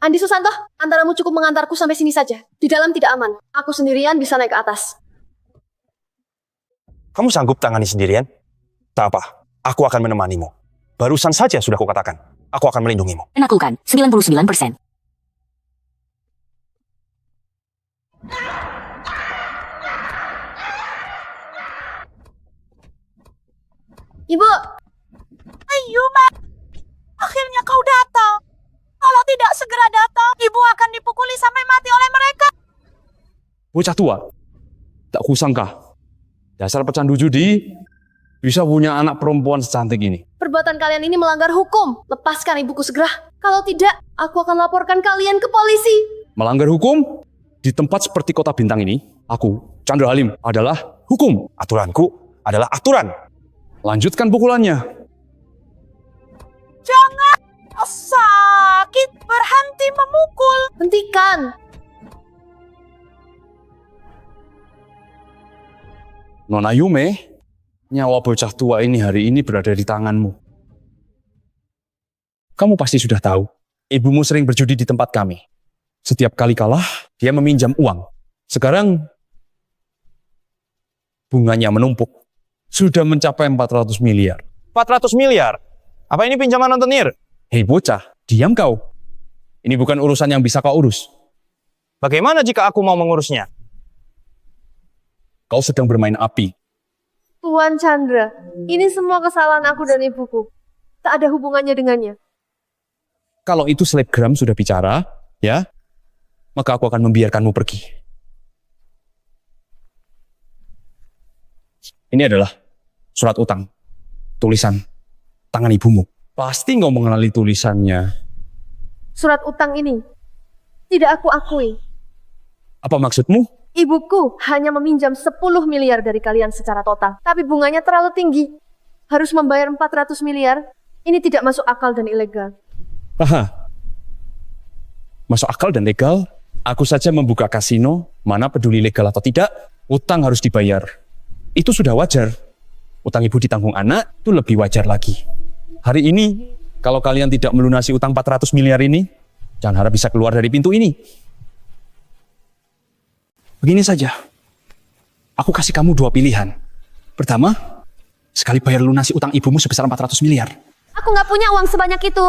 Andi Susanto, antaramu cukup mengantarku sampai sini saja. Di dalam tidak aman. Aku sendirian bisa naik ke atas. Kamu sanggup tangani sendirian? Tak apa, aku akan menemanimu. Barusan saja sudah kukatakan, aku akan melindungimu. Penaklukan 99%. Ibu! Ayo, Mak! Akhirnya kau datang. Kalau tidak segera datang, ibu akan dipukuli sampai mati oleh mereka. Bocah tua, tak kusangka. Dasar pecandu judi, bisa punya anak perempuan secantik ini? Perbuatan kalian ini melanggar hukum. Lepaskan ibuku segera. Kalau tidak, aku akan laporkan kalian ke polisi. Melanggar hukum? Di tempat seperti Kota Bintang ini, aku, Chandra Halim, adalah hukum. Aturanku adalah aturan. Lanjutkan pukulannya. Jangan! Sakit! Berhenti memukul! Hentikan! Nona Yume, nyawa bocah tua ini hari ini berada di tanganmu. Kamu pasti sudah tahu, ibumu sering berjudi di tempat kami. Setiap kali kalah, dia meminjam uang. Sekarang, bunganya menumpuk. Sudah mencapai 400 miliar. 400 miliar? Apa ini pinjaman rentenir? Hei bocah, diam kau. Ini bukan urusan yang bisa kau urus. Bagaimana jika aku mau mengurusnya? Kau sedang bermain api. Tuan Chandra, ini semua kesalahan aku dan ibuku. Tak ada hubungannya dengannya. Kalau itu selebgram sudah bicara, ya, maka aku akan membiarkanmu pergi. Ini adalah surat utang, tulisan tangan ibumu. Pasti kau mengenali tulisannya. Surat utang ini tidak aku akui. Apa maksudmu? Ibuku hanya meminjam 10 miliar dari kalian secara total. Tapi bunganya terlalu tinggi. Harus membayar 400 miliar. Ini tidak masuk akal dan ilegal. Aha. Masuk akal dan legal? Aku saja membuka kasino, mana peduli legal atau tidak, utang harus dibayar. Itu sudah wajar. Utang ibu ditanggung anak, itu lebih wajar lagi. Hari ini, kalau kalian tidak melunasi utang 400 miliar ini, jangan harap bisa keluar dari pintu ini. Begini saja, aku kasih kamu 2 pilihan. Pertama, sekali bayar lunasi utang ibumu sebesar 400 miliar. Aku nggak punya uang sebanyak itu.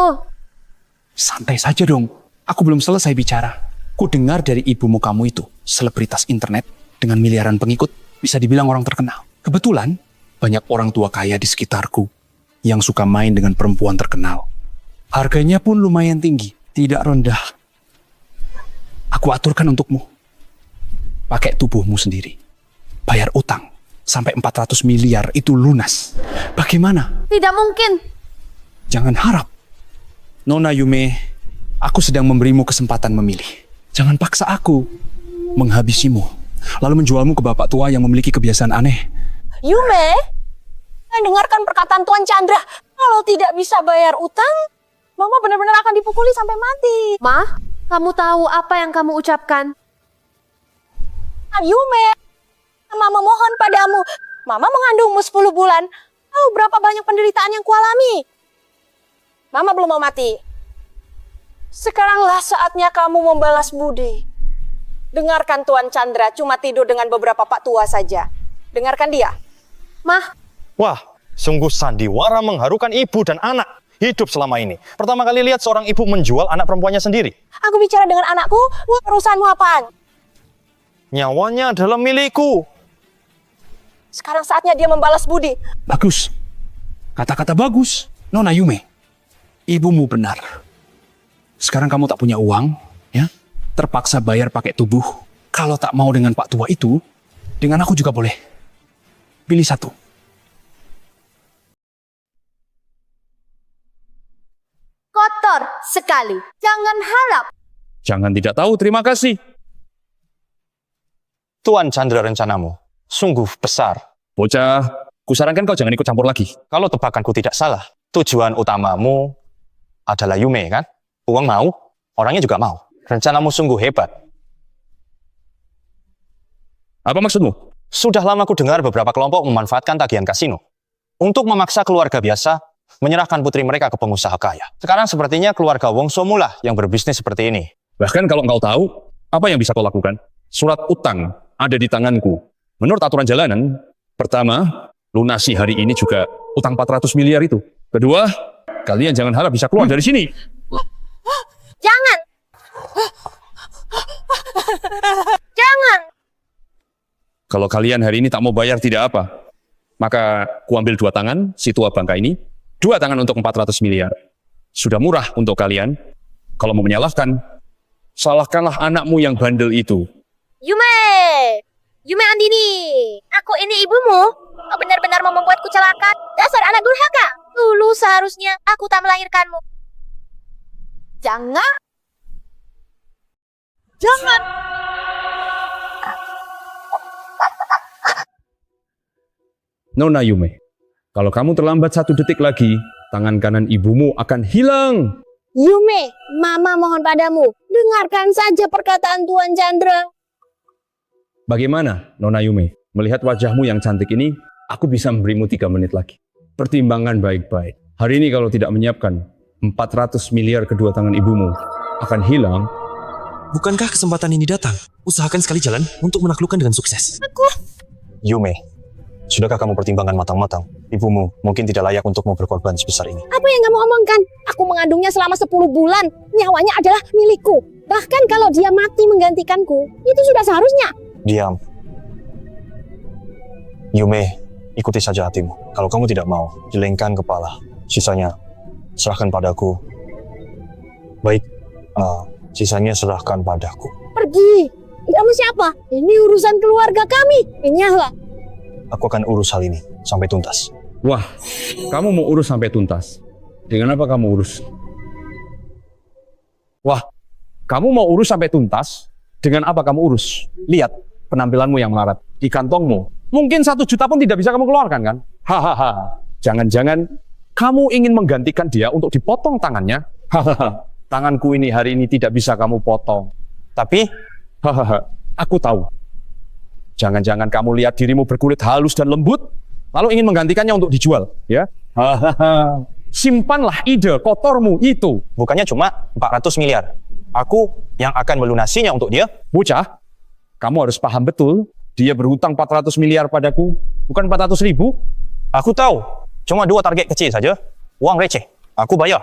Santai saja dong, aku belum selesai bicara. Ku dengar dari ibumu kamu itu, selebritas internet dengan miliaran pengikut, bisa dibilang orang terkenal. Kebetulan, banyak orang tua kaya di sekitarku yang suka main dengan perempuan terkenal. Harganya pun lumayan tinggi, tidak rendah. Aku aturkan untukmu. Pakai tubuhmu sendiri. Bayar utang. Sampai 400 miliar itu lunas. Bagaimana? Tidak mungkin. Jangan harap. Nona Yume, aku sedang memberimu kesempatan memilih. Jangan paksa aku menghabisimu, lalu menjualmu ke bapak tua yang memiliki kebiasaan aneh. Yume, dengarkan perkataan Tuan Chandra. Kalau tidak bisa bayar utang, Mama benar-benar akan dipukuli sampai mati. Ma, kamu tahu apa yang kamu ucapkan? Yume, Mama mohon padamu. Mama mengandungmu 10 bulan. Tahu berapa banyak penderitaan yang kualami? Mama belum mau mati. Sekaranglah saatnya kamu membalas budi. Dengarkan Tuan Chandra cuma tidur dengan beberapa pak tua saja. Dengarkan dia. Mah. Wah, sungguh sandiwara mengharukan ibu dan anak hidup selama ini. Pertama kali lihat seorang ibu menjual anak perempuannya sendiri. Aku bicara dengan anakku, urusanmu apaan? Nyawanya adalah milikku. Sekarang saatnya dia membalas budi. Bagus. Kata-kata bagus. Nona Yume, ibumu benar. Sekarang kamu tak punya uang, ya? Terpaksa bayar pakai tubuh. Kalau tak mau dengan pak tua itu, dengan aku juga boleh. Pilih satu. Kotor sekali. Jangan harap. Jangan tidak tahu, terima kasih. Tuan Chandra, rencanamu sungguh besar. Bocah, kusarankan kau jangan ikut campur lagi. Kalau tebakanku tidak salah, tujuan utamamu adalah Yume, kan? Uang mau, orangnya juga mau. Rencanamu sungguh hebat. Apa maksudmu? Sudah lama ku dengar beberapa kelompok memanfaatkan tagihan kasino untuk memaksa keluarga biasa menyerahkan putri mereka ke pengusaha kaya. Sekarang sepertinya keluarga Wongso mula yang berbisnis seperti ini. Bahkan kalau engkau tahu, apa yang bisa kau lakukan? Surat utang ada di tanganku. Menurut aturan jalanan, pertama, lunasi hari ini juga utang 400 miliar itu. Kedua, kalian jangan harap bisa keluar dari sini. Jangan! Jangan! Kalau kalian hari ini tak mau bayar tidak apa. Maka kuambil 2 tangan, si tua bangka ini. 2 tangan untuk 400 miliar. Sudah murah untuk kalian. Kalau mau menyalahkan, salahkanlah anakmu yang bandel itu. Yume! Yume Andini! Aku ini ibumu. Kau benar-benar mau membuatku celaka. Dasar anak durhaka. Dulu seharusnya aku tak melahirkanmu. Jangan. Jangan. Nona Yume, kalau kamu terlambat 1 detik lagi, tangan kanan ibumu akan hilang. Yume, Mama mohon padamu, dengarkan saja perkataan Tuan Chandra. Bagaimana, Nona Yume? Melihat wajahmu yang cantik ini, aku bisa memberimu 3 menit lagi. Pertimbangan baik-baik. Hari ini kalau tidak menyiapkan 400 miliar kedua tangan ibumu akan hilang. Bukankah kesempatan ini datang? Usahakan sekali jalan untuk menaklukkan dengan sukses. Yume, sudahkah kamu pertimbangkan matang-matang? Ibumu mungkin tidak layak untukmu berkorban sebesar ini. Apa yang kamu omongkan? Aku mengandungnya selama 10 bulan. Nyawanya adalah milikku. Bahkan kalau dia mati menggantikanku, itu sudah seharusnya. Diam. Yume, ikuti saja hatimu. Kalau kamu tidak mau, gelengkan kepala. Sisanya, serahkan padaku. Baik, sisanya serahkan padaku. Pergi. Kamu siapa? Ini urusan keluarga kami. Enyahlah. Aku akan urus hal ini sampai tuntas. Wah, kamu mau urus sampai tuntas. Dengan apa kamu urus? Wah, kamu mau urus sampai tuntas? Dengan apa kamu urus? Lihat penampilanmu yang melarat. Di kantongmu, mungkin 1 juta pun tidak bisa kamu keluarkan kan? Hahaha. Jangan-jangan kamu ingin menggantikan dia untuk dipotong tangannya? Hahaha. Tanganku ini hari ini tidak bisa kamu potong. Tapi, hahaha, aku tahu. Jangan-jangan kamu lihat dirimu berkulit halus dan lembut, lalu ingin menggantikannya untuk dijual, ya? Hahaha. Simpanlah ide kotormu itu. Bukannya cuma 400 miliar. Aku yang akan melunasinya untuk dia. Bocah, kamu harus paham betul, dia berhutang 400 miliar padaku, bukan 400 ribu. Aku tahu, cuma 2 target kecil saja. Uang receh, aku bayar.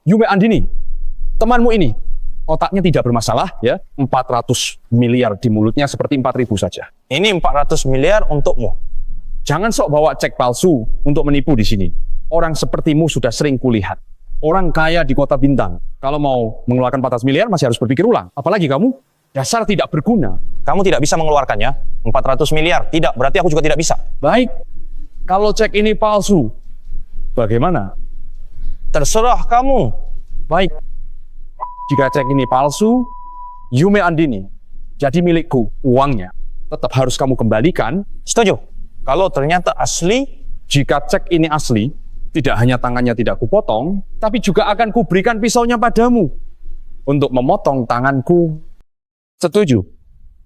Yume Andini, temanmu ini, otaknya tidak bermasalah, ya? 400 miliar di mulutnya seperti 4.000 saja. Ini 400 miliar untukmu. Jangan sok bawa cek palsu untuk menipu di sini. Orang sepertimu sudah sering kulihat. Orang kaya di kota bintang. Kalau mau mengeluarkan 400 miliar masih harus berpikir ulang. Apalagi kamu, dasar tidak berguna. Kamu tidak bisa mengeluarkannya. 400 miliar. Tidak, berarti aku juga tidak bisa. Baik. Kalau cek ini palsu, bagaimana? Terserah kamu. Baik. Jika cek ini palsu, Yume Andini jadi milikku, uangnya tetap harus kamu kembalikan. Setuju. Kalau ternyata asli, jika cek ini asli, tidak hanya tangannya tidak kupotong, tapi juga akan kuberikan pisaunya padamu untuk memotong tanganku. Setuju.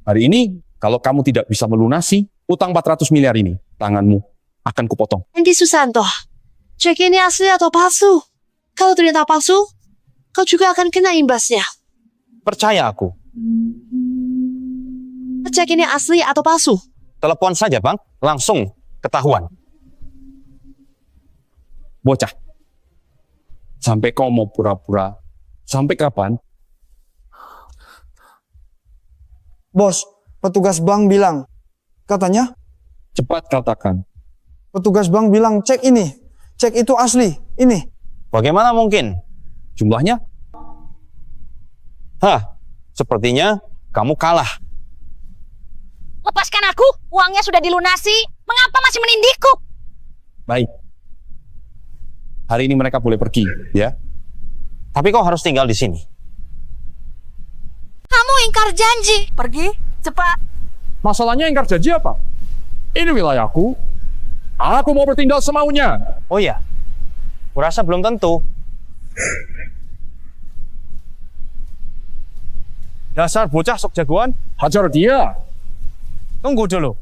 Hari ini, kalau kamu tidak bisa melunasi utang 400 miliar ini, tanganmu akan kupotong. Andi Susanto, cek ini asli atau palsu? Kalau ternyata palsu, kau juga akan kena imbasnya. percaya aku. Cek ini asli atau palsu? Telepon saja, Bang. Langsung ketahuan. Bocah. Sampai kau mau pura-pura. Sampai kapan? Bos, petugas bank bilang. Katanya? Cepat katakan. Petugas bank bilang cek ini. Cek itu asli. Ini. Bagaimana mungkin? Jumlahnya? Sepertinya kamu kalah. Lepaskan aku, uangnya sudah dilunasi. Mengapa masih menindihku? Baik. Hari ini mereka boleh pergi, ya. Tapi kau harus tinggal di sini. Kamu ingkar janji. Pergi, cepat. Masalahnya ingkar janji apa? Ini wilayahku. Aku mau bertindak semaunya. Oh iya, kurasa belum tentu. Dasar bocah sok jagoan, hajar dia. Tunggu dulu.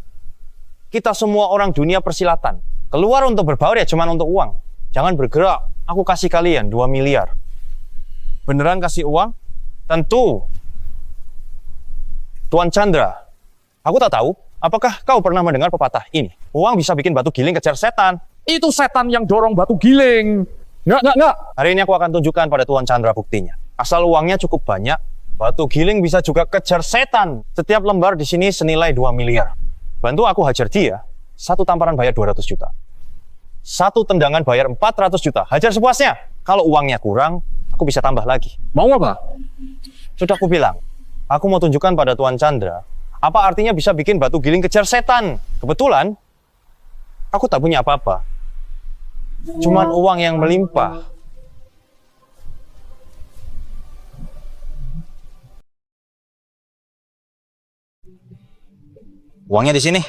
Kita semua orang dunia persilatan. Keluar untuk berbaur ya cuma untuk uang. Jangan bergerak. Aku kasih kalian 2 miliar. Beneran kasih uang? Tentu. Tuan Chandra, aku tak tahu. Apakah kau pernah mendengar pepatah ini? Uang bisa bikin batu giling kejar setan. Itu setan yang dorong batu giling. Nggak. Hari ini aku akan tunjukkan pada Tuan Chandra buktinya. Asal uangnya cukup banyak, batu giling bisa juga kejar setan. Setiap lembar di sini senilai 2 miliar. Bantu aku hajar dia, 1 tamparan bayar 200 juta. 1 tendangan bayar 400 juta. Hajar sepuasnya. Kalau uangnya kurang, aku bisa tambah lagi. Mau apa? Sudah aku bilang, aku mau tunjukkan pada Tuan Chandra, apa artinya bisa bikin batu giling kejar setan. Kebetulan, Aku tak punya apa-apa. Cuman uang yang melimpah. Uangnya di sini.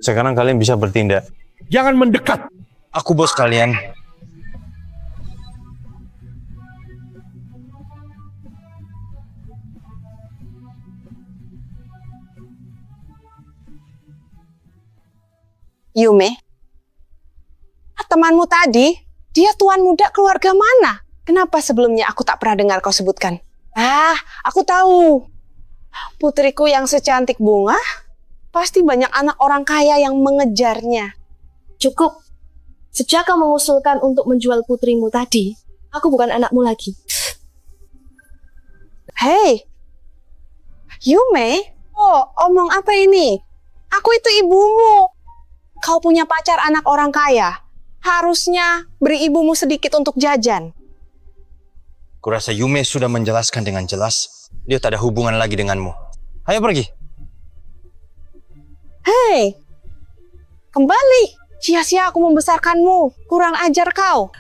Sekarang kalian bisa bertindak. Jangan mendekat. Aku bos kalian. Yume, temanmu tadi, dia tuan muda keluarga mana? Kenapa sebelumnya aku tak pernah dengar kau sebutkan? Aku tahu. Putriku yang secantik bunga, pasti banyak anak orang kaya yang mengejarnya. Cukup. Sejak kau mengusulkan untuk menjual putrimu tadi, aku bukan anakmu lagi. Hei, Yume, omong apa ini? Aku itu ibumu. Kau punya pacar anak orang kaya. Harusnya beri ibumu sedikit untuk jajan. Kurasa Yume sudah menjelaskan dengan jelas. Dia tak ada hubungan lagi denganmu. Ayo pergi. Hei, kembali. Sia-sia aku membesarkanmu. Kurang ajar kau.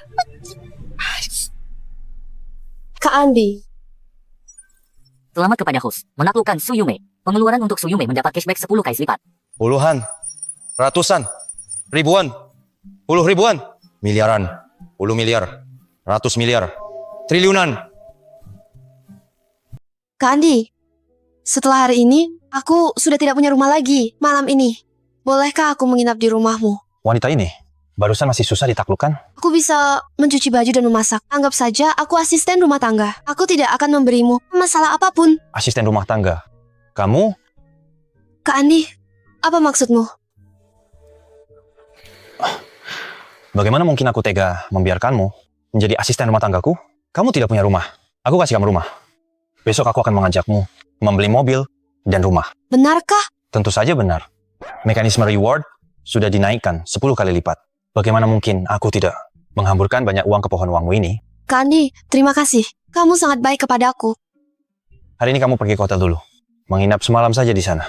Kak Andi. Selamat kepada host, menaklukkan Su Yume. Pengeluaran untuk Su Yume mendapat cashback 10 kali lipat. Puluhan, ratusan, ribuan, puluh ribuan, miliaran, puluh miliar, ratus miliar, triliunan. Kak Andi, setelah hari ini, aku sudah tidak punya rumah lagi malam ini. Bolehkah aku menginap di rumahmu? Wanita ini barusan masih susah ditaklukkan. Aku bisa mencuci baju dan memasak. Anggap saja aku asisten rumah tangga. Aku tidak akan memberimu masalah apapun. Asisten rumah tangga. Kamu? Kak Andi, apa maksudmu? Bagaimana mungkin aku tega membiarkanmu menjadi asisten rumah tanggaku? Kamu tidak punya rumah. Aku kasih kamu rumah. Besok aku akan mengajakmu membeli mobil dan rumah. Benarkah? Tentu saja benar. Mekanisme reward sudah dinaikkan 10 kali lipat. Bagaimana mungkin aku tidak menghamburkan banyak uang ke pohon uangmu ini? Kak Andi, terima kasih. Kamu sangat baik kepadaku. Hari ini kamu pergi ke hotel dulu. Menginap semalam saja di sana.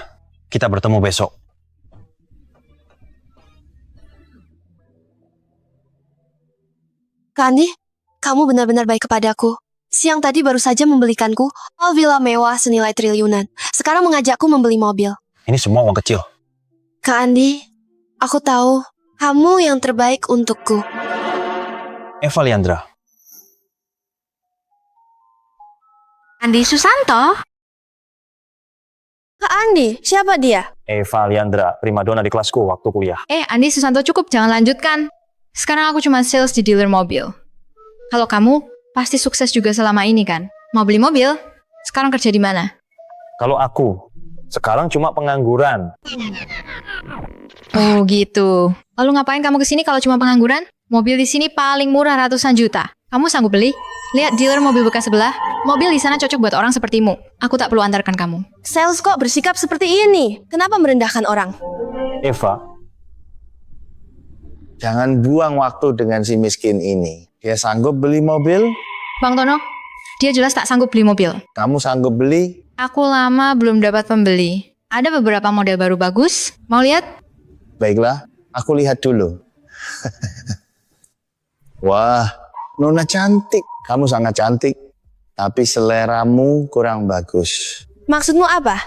Kita bertemu besok. Kak Andi, kamu benar-benar baik kepadaku. Siang tadi baru saja membelikanku villa mewah senilai triliunan. Sekarang mengajakku membeli mobil. Ini semua uang kecil. Kak Andi, aku tahu kamu yang terbaik untukku. Eva Liandra. Andi Susanto? Kak Andi, siapa dia? Eva Liandra, primadona di kelasku waktu kuliah. Andi Susanto, cukup, jangan lanjutkan. Sekarang aku cuma sales di dealer mobil. Kalau kamu, pasti sukses juga selama ini kan? Mau beli mobil? Sekarang kerja di mana? Kalau aku, sekarang cuma pengangguran. Oh gitu. Lalu ngapain kamu kesini kalau cuma pengangguran? Mobil di sini paling murah ratusan juta. Kamu sanggup beli? Lihat dealer mobil bekas sebelah. Mobil di sana cocok buat orang sepertimu. Aku tak perlu antarkan kamu. Sales kok bersikap seperti ini? Kenapa merendahkan orang? Eva, jangan buang waktu dengan si miskin ini. Dia sanggup beli mobil, Bang Tono, dia jelas tak sanggup beli mobil. kamu sanggup beli. Aku lama belum dapat pembeli. Ada beberapa model baru bagus. Mau lihat? Baiklah, aku lihat dulu. Wah, Nona cantik. Kamu sangat cantik, tapi seleramu kurang bagus. Maksudmu apa?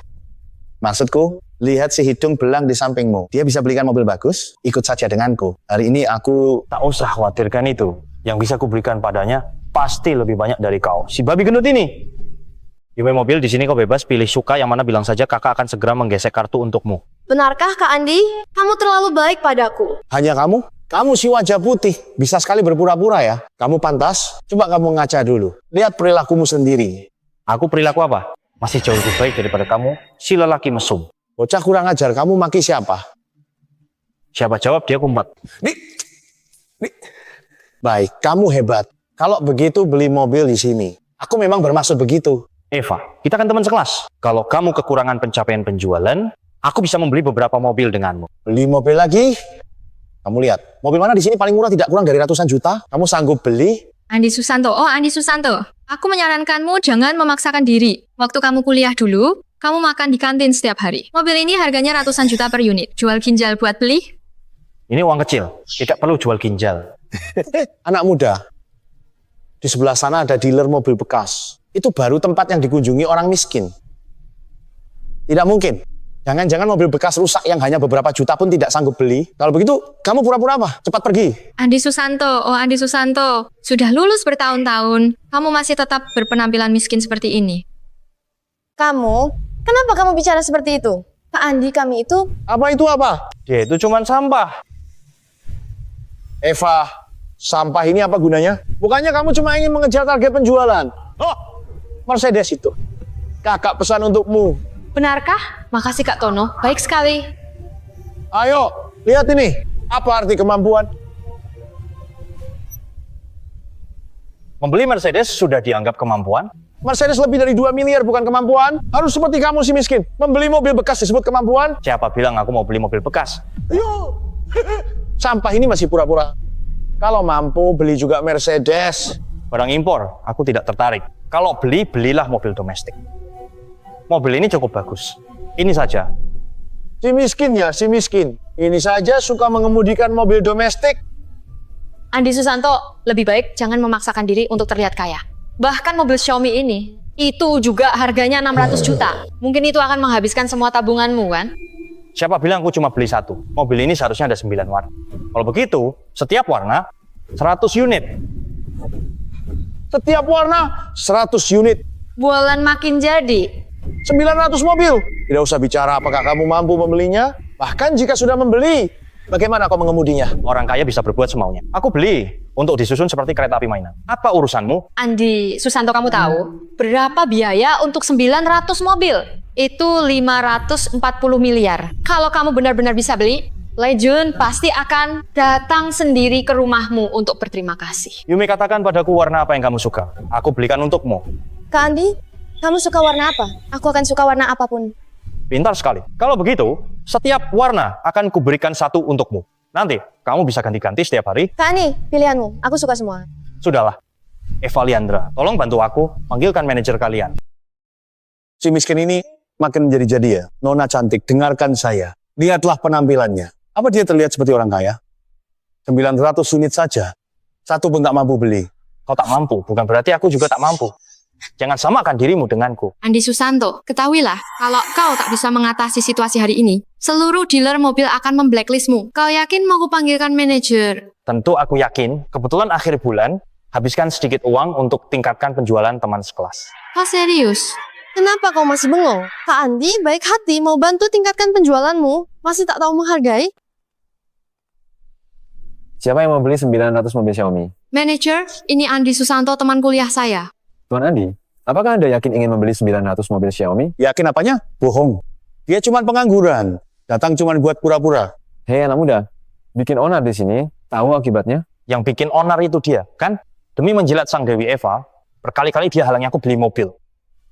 Maksudku, lihat si hidung belang di sampingmu. Dia bisa belikan mobil bagus, ikut saja denganku. Hari ini aku... Tak usah khawatirkan itu. Yang bisa kuberikan padanya pasti lebih banyak dari kau. Si babi gendut ini. Yume mobil di sini kau bebas pilih suka yang mana, bilang saja kakak akan segera menggesek kartu untukmu. Benarkah Kak Andi? Kamu terlalu baik padaku. Hanya kamu? Kamu si wajah putih, bisa sekali berpura-pura ya. Kamu pantas, coba kamu ngaca dulu. Lihat perilakumu sendiri. Aku perilaku apa? Masih jauh lebih baik daripada kamu, si lelaki mesum. Bocah kurang ajar, kamu maki siapa? Siapa jawab dia kumpat. Baik, kamu hebat. Kalau begitu beli mobil di sini. Aku memang bermaksud begitu. Eva, kita kan teman sekelas. Kalau kamu kekurangan pencapaian penjualan, aku bisa membeli beberapa mobil denganmu. Beli mobil lagi? Kamu lihat, mobil mana di sini paling murah tidak kurang dari ratusan juta? Kamu sanggup beli? Andi Susanto. Oh, Andi Susanto. Aku menyarankanmu jangan memaksakan diri. Waktu kamu kuliah dulu, kamu makan di kantin setiap hari. Mobil ini harganya ratusan juta per unit. Jual ginjal buat beli? Ini uang kecil, tidak perlu jual ginjal. Anak muda, di sebelah sana ada dealer mobil bekas. Itu baru tempat yang dikunjungi orang miskin. Tidak mungkin. Jangan-jangan mobil bekas rusak yang hanya beberapa juta pun tidak sanggup beli. Kalau begitu, kamu pura-pura apa? Cepat pergi. Andi Susanto, oh Andi Susanto, sudah lulus bertahun-tahun, kamu masih tetap berpenampilan miskin seperti ini. Kamu, kenapa kamu bicara seperti itu? Pak Andi, kami itu... Apa itu apa? Dia itu cuma sampah. Eva, sampah ini apa gunanya? Bukannya kamu cuma ingin mengejar target penjualan? Oh, Mercedes itu. Kakak pesan untukmu. Benarkah? Makasih Kak Tono, baik sekali. Ayo, lihat ini. Apa arti kemampuan? Membeli Mercedes sudah dianggap kemampuan? Mercedes lebih dari 2 miliar bukan kemampuan. Harus seperti kamu si miskin. Membeli mobil bekas disebut kemampuan. Siapa bilang aku mau beli mobil bekas? Ayo. Sampah ini masih pura-pura. Kalau mampu beli juga Mercedes. Barang impor, aku tidak tertarik. Kalau beli, belilah mobil domestik. Mobil ini cukup bagus. Ini saja. Si miskin ya, si miskin. Ini saja suka mengemudikan mobil domestik. Andi Susanto, lebih baik jangan memaksakan diri untuk terlihat kaya. Bahkan mobil Xiaomi ini, itu juga harganya 600 juta. Mungkin itu akan menghabiskan semua tabunganmu kan? Siapa bilang aku cuma beli satu? Mobil ini seharusnya ada 9 warna. Kalau begitu, setiap warna 100 unit. Setiap warna 100 unit. Bulan makin jadi. 900 mobil. Tidak usah bicara apakah kamu mampu membelinya. Bahkan jika sudah membeli, bagaimana kau mengemudinya? Orang kaya bisa berbuat semaunya. Aku beli untuk disusun seperti kereta api mainan. Apa urusanmu? Andi Susanto, kamu tahu berapa biaya untuk 900 mobil? Itu 540 miliar. Kalau kamu benar-benar bisa beli, Legend pasti akan datang sendiri ke rumahmu untuk berterima kasih. Yumi, katakan padaku warna apa yang kamu suka. Aku belikan untukmu. Kak Andi, kamu suka warna apa? Aku akan suka warna apapun. Pintar sekali. Kalau begitu, setiap warna akan kuberikan satu untukmu. Nanti, kamu bisa ganti-ganti setiap hari. Kak Andi, pilihanmu. Aku suka semua. Sudahlah. Eva Liandra, tolong bantu aku, panggilkan manajer kalian. Si miskin ini makin menjadi-jadi ya. Nona cantik, dengarkan saya. Lihatlah penampilannya. Apa dia terlihat seperti orang kaya? 900 unit saja. Satu pun tak mampu beli. Kau tak mampu, bukan berarti aku juga tak mampu. Jangan samakan dirimu denganku. Andi Susanto, ketahuilah, kalau kau tak bisa mengatasi situasi hari ini, seluruh dealer mobil akan memblacklistmu. Kau yakin mau kupanggilkan manajer? Tentu aku yakin, kebetulan akhir bulan, habiskan sedikit uang untuk tingkatkan penjualan teman sekelas. Oh serius? Kenapa kau masih bengong? Kak Andi baik hati mau bantu tingkatkan penjualanmu. Masih tak tahu menghargai? Siapa yang mau beli 900 mobil Xiaomi? Manajer, ini Andi Susanto, teman kuliah saya. Tuan Andi, apakah Anda yakin ingin membeli 900 mobil Xiaomi? Yakin apanya? Bohong. Dia cuma pengangguran. Datang cuma buat pura-pura. Hei anak muda, bikin onar di sini, tahu akibatnya? Yang bikin onar itu dia, kan? Demi menjilat sang Dewi Eva, berkali-kali dia halangi aku beli mobil.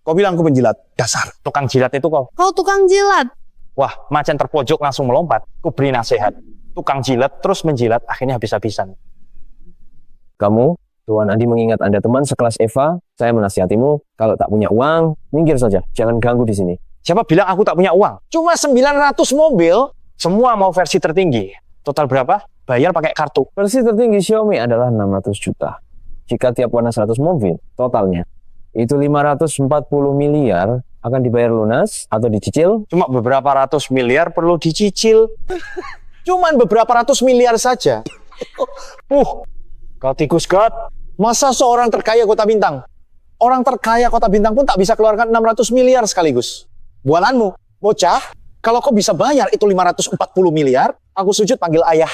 Kau bilang aku penjilat? Dasar. Tukang jilat itu kau. Kau tukang jilat. Wah, macan terpojok langsung melompat. Ku beri nasihat. Tukang jilat terus menjilat, akhirnya habis-habisan. Kamu, Tuan Andi mengingat Anda teman sekelas Eva, saya menasihatimu, kalau tak punya uang, minggir saja, jangan ganggu di sini. Siapa bilang aku tak punya uang? Cuma 900 mobil? Semua mau versi tertinggi. Total berapa? Bayar pakai kartu. Versi tertinggi Xiaomi adalah 600 juta. Jika tiap warna 100 mobil, totalnya itu 540 miliar akan dibayar lunas atau dicicil. Cuma beberapa ratus miliar perlu dicicil. Cuman beberapa ratus miliar saja. Kau tikus God. Masa seorang terkaya Kota Bintang? Orang terkaya Kota Bintang pun tak bisa keluarkan 600 miliar sekaligus. Bualanmu, bocah, kalau kau bisa bayar itu 540 miliar, aku sujud panggil ayah.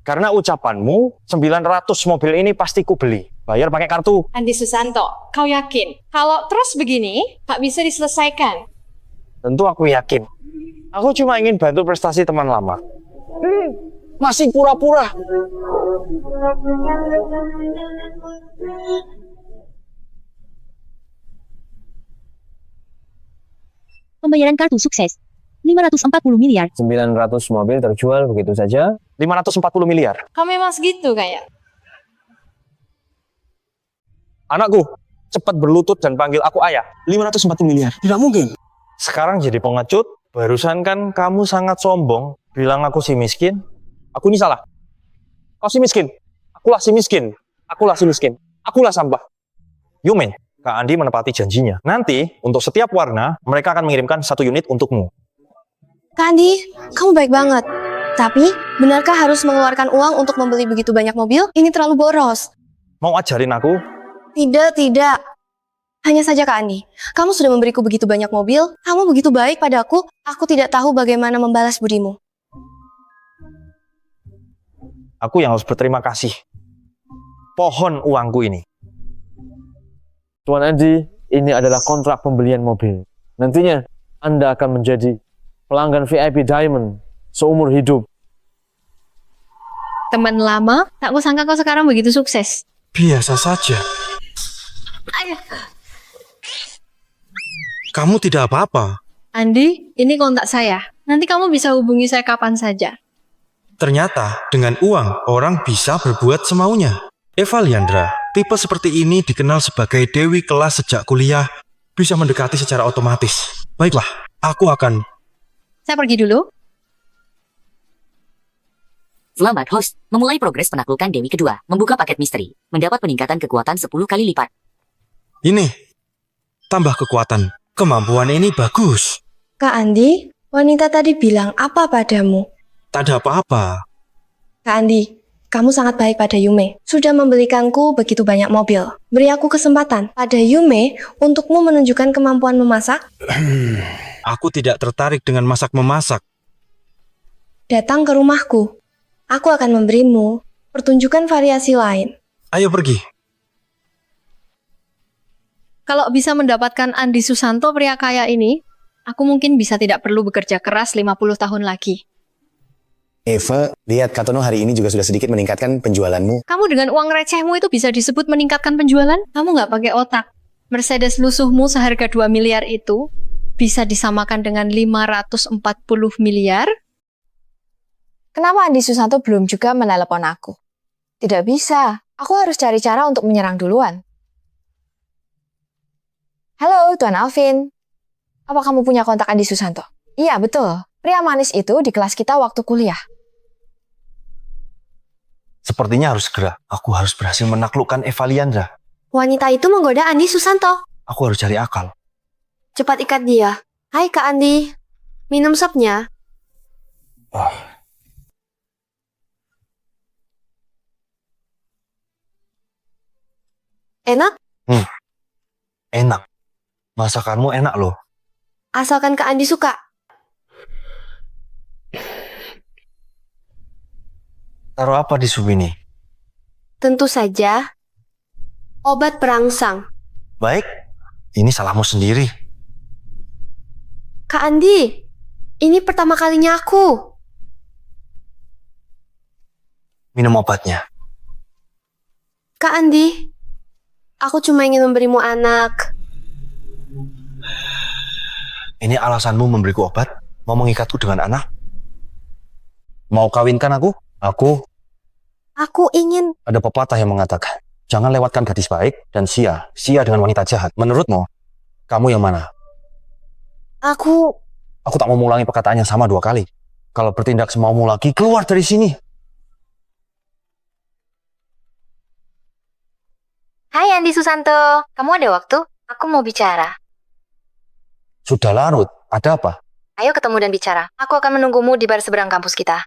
Karena ucapanmu, 900 mobil ini pasti ku beli. Bayar pakai kartu. Andi Susanto, kau yakin? Kalau terus begini, tak bisa diselesaikan. Tentu aku yakin. Aku cuma ingin bantu prestasi teman lama. Masih pura-pura. Pembayaran kartu sukses. 540 miliar. 900 mobil terjual begitu saja. 540 miliar. Kau memang segitu kayak? Anakku, cepat berlutut dan panggil aku ayah. 540 miliar. Tidak mungkin. Sekarang jadi pengecut. Barusan kan kamu sangat sombong. Bilang aku si miskin. Aku ini salah. Kau si miskin. Akulah si miskin. Akulah si miskin. Akulah sampah. Yume, Kak Andi menepati janjinya. Nanti, untuk setiap warna, mereka akan mengirimkan 1 unit untukmu. Kak Andi, kamu baik banget. Tapi, benarkah harus mengeluarkan uang untuk membeli begitu banyak mobil? Ini terlalu boros. Mau ajarin aku? Tidak. Hanya saja Kak Andi, kamu sudah memberiku begitu banyak mobil, kamu begitu baik padaku, aku tidak tahu bagaimana membalas budimu. Aku yang harus berterima kasih. Pohon uangku ini. Tuan Andi, ini adalah kontrak pembelian mobil. Nantinya, Anda akan menjadi pelanggan VIP Diamond seumur hidup. Teman lama, tak kusangka kau sekarang begitu sukses. Biasa saja. Kamu tidak apa-apa. Andi, ini kontak saya. Nanti kamu bisa hubungi saya kapan saja. Ternyata dengan uang orang bisa berbuat semaunya. Eva Liandra, tipe seperti ini dikenal sebagai dewi kelas sejak kuliah, bisa mendekati secara otomatis. Baiklah, aku akan... Saya pergi dulu. Selamat host, memulai progres penaklukan Dewi kedua, membuka paket misteri, mendapat peningkatan kekuatan 10 kali lipat. Ini, tambah kekuatan. Kemampuan ini bagus. Kak Andi, wanita tadi bilang apa padamu? Tak ada apa-apa. Kak Andi, kamu sangat baik pada Yume. Sudah membelikanku begitu banyak mobil. Beri aku kesempatan pada Yume untukmu menunjukkan kemampuan memasak. Aku tidak tertarik dengan masak-memasak. Datang ke rumahku. Aku akan memberimu pertunjukan variasi lain. Ayo pergi. Kalau bisa mendapatkan Andi Susanto pria kaya ini, aku mungkin bisa tidak perlu bekerja keras 50 tahun lagi. Eva, lihat Katono hari ini juga sudah sedikit meningkatkan penjualanmu. Kamu dengan uang recehmu itu bisa disebut meningkatkan penjualan? Kamu nggak pakai otak. Mercedes lusuhmu seharga 2 miliar itu bisa disamakan dengan 540 miliar? Kenapa Andi Susanto belum juga menelepon aku? Tidak bisa. Aku harus cari cara untuk menyerang duluan. Halo, Tuan Alvin. Apa kamu punya kontak Andi Susanto? Iya, betul. Pria manis itu di kelas kita waktu kuliah. Sepertinya harus segera. Aku harus berhasil menaklukkan Eva Liandra. Wanita itu menggoda Andi Susanto. Aku harus cari akal. Cepat ikat dia. Hai Kak Andi, minum supnya. Enak? Enak. Masakanmu enak loh. Asalkan Kak Andi suka. Taruh apa di sup ini? Tentu saja, obat perangsang. Baik, ini salahmu sendiri. Kak Andi, ini pertama kalinya aku. Minum obatnya. Kak Andi, aku cuma ingin memberimu anak. Ini alasanmu memberiku obat? Mau mengikatku dengan anak? Mau kawinkan aku? Aku ingin... Ada pepatah yang mengatakan, jangan lewatkan gadis baik dan sia dengan wanita jahat. Menurutmu, kamu yang mana? Aku tak mau mengulangi perkataan yang sama 2 kali. Kalau bertindak semaumu lagi, keluar dari sini. Hai Andi Susanto, kamu ada waktu? Aku mau bicara. Sudah larut, ada apa? Ayo ketemu dan bicara. Aku akan menunggumu di bar seberang kampus kita.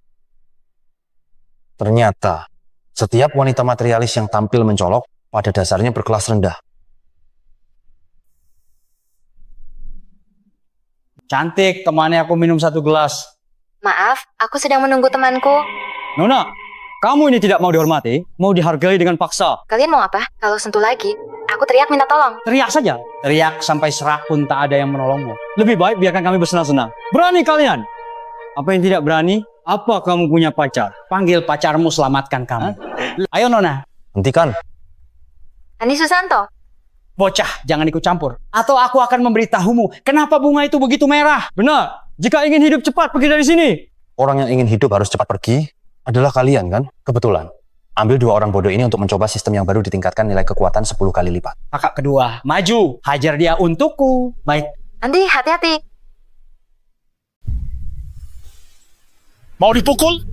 Ternyata, setiap wanita materialis yang tampil mencolok pada dasarnya berkelas rendah. Cantik, temani aku minum 1 gelas. Maaf, aku sedang menunggu temanku. Nona, kamu ini tidak mau dihormati, mau dihargai dengan paksa. Kalian mau apa? Kalau sentuh lagi, aku teriak minta tolong. Teriak saja. Teriak sampai serak pun tak ada yang menolongmu. Lebih baik biarkan kami bersenang-senang. Berani kalian? Apa yang tidak berani? Apa kamu punya pacar? Panggil pacarmu, selamatkan kamu. Ayo Nona. Hentikan. Andi Susanto. Bocah, jangan ikut campur. Atau aku akan memberitahumu kenapa bunga itu begitu merah. Benar. Jika ingin hidup cepat, pergi dari sini. Orang yang ingin hidup harus cepat pergi adalah kalian kan? Kebetulan. Ambil 2 orang bodoh ini untuk mencoba sistem yang baru ditingkatkan nilai kekuatan 10 kali lipat. Kakak kedua, maju. Hajar dia untukku. Baik. Andi, hati-hati. Mau dipukul?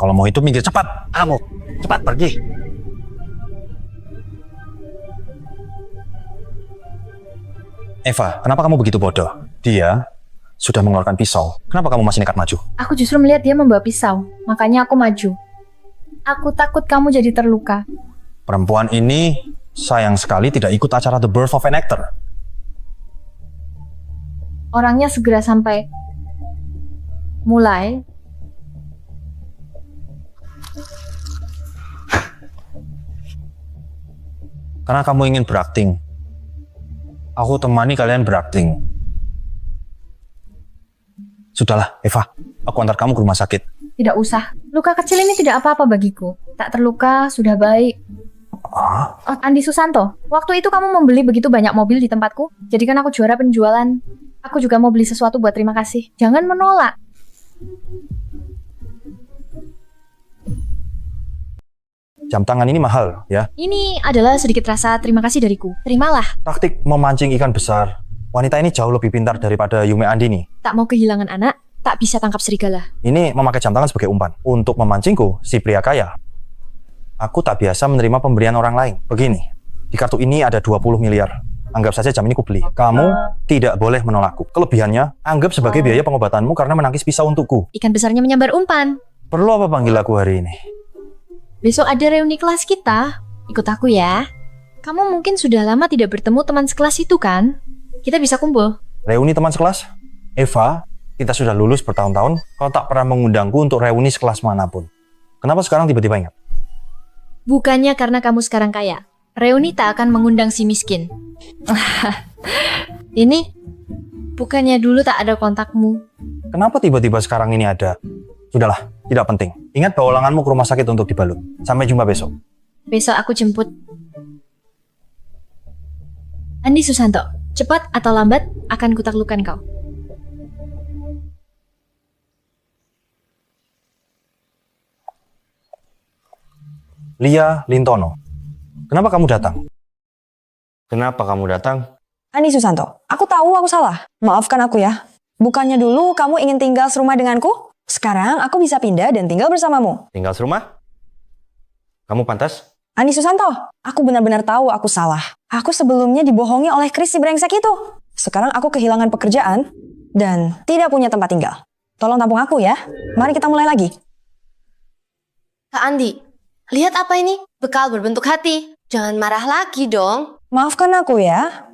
Kalau mau itu minggir cepat. Kamu cepat pergi. Eva, kenapa kamu begitu bodoh? Dia sudah mengeluarkan pisau. Kenapa kamu masih nekat maju? Aku justru melihat dia membawa pisau, makanya aku maju. Aku takut kamu jadi terluka. Perempuan ini sayang sekali tidak ikut acara The Birth of an Actor. Orangnya segera sampai. Mulai. Karena kamu ingin berakting. Aku temani kalian berakting. Sudahlah, Eva. Aku antar kamu ke rumah sakit. Tidak usah. Luka kecil ini tidak apa-apa bagiku. Tak terluka, sudah baik. Oh, Andi Susanto, waktu itu kamu membeli begitu banyak mobil di tempatku. Jadikan aku juara penjualan. Aku juga mau beli sesuatu buat terima kasih. Jangan menolak. Jam tangan ini mahal, ya. Ini adalah sedikit rasa terima kasih dariku. Terimalah. Taktik memancing ikan besar. Wanita ini jauh lebih pintar daripada Yume Andini. Tak mau kehilangan anak, tak bisa tangkap serigala. Ini memakai jam tangan sebagai umpan. Untuk memancingku, si pria kaya. Aku tak biasa menerima pemberian orang lain. Begini, di kartu ini ada 20 miliar. Anggap saja jam ini kubeli. Kamu tidak boleh menolakku. Kelebihannya, anggap sebagai biaya pengobatanmu karena menangkis pisau untukku. Ikan besarnya menyambar umpan. Perlu apa panggil aku hari ini? Besok ada reuni kelas kita. Ikut aku ya. Kamu mungkin sudah lama tidak bertemu teman sekelas itu kan? Kita bisa kumpul. Reuni teman sekelas? Eva, kita sudah lulus bertahun-tahun. Kau tak pernah mengundangku untuk reuni sekelas manapun. Kenapa sekarang tiba-tiba ingat? Bukannya karena kamu sekarang kaya. Reuni tak akan mengundang si miskin. Ini, bukannya dulu tak ada kontakmu. Kenapa tiba-tiba sekarang ini ada? Sudahlah, tidak penting. Ingat bawa lenganmu ke rumah sakit untuk dibalut. Sampai jumpa besok. Besok aku jemput. Andi Susanto, cepat atau lambat akan kutaklukkan kau. Lia Lintono, kenapa kamu datang? Kenapa kamu datang? Andi Susanto, aku tahu aku salah. Maafkan aku ya. Bukannya dulu kamu ingin tinggal serumah denganku? Sekarang aku bisa pindah dan tinggal bersamamu. Tinggal serumah? Kamu pantas? Andi Susanto, aku benar-benar tahu aku salah. Aku sebelumnya dibohongi oleh Chris si brengsek itu. Sekarang aku kehilangan pekerjaan dan tidak punya tempat tinggal. Tolong tampung aku ya. Mari kita mulai lagi. Kak Andi, lihat apa ini? Bekal berbentuk hati. Jangan marah lagi dong. Maafkan aku ya.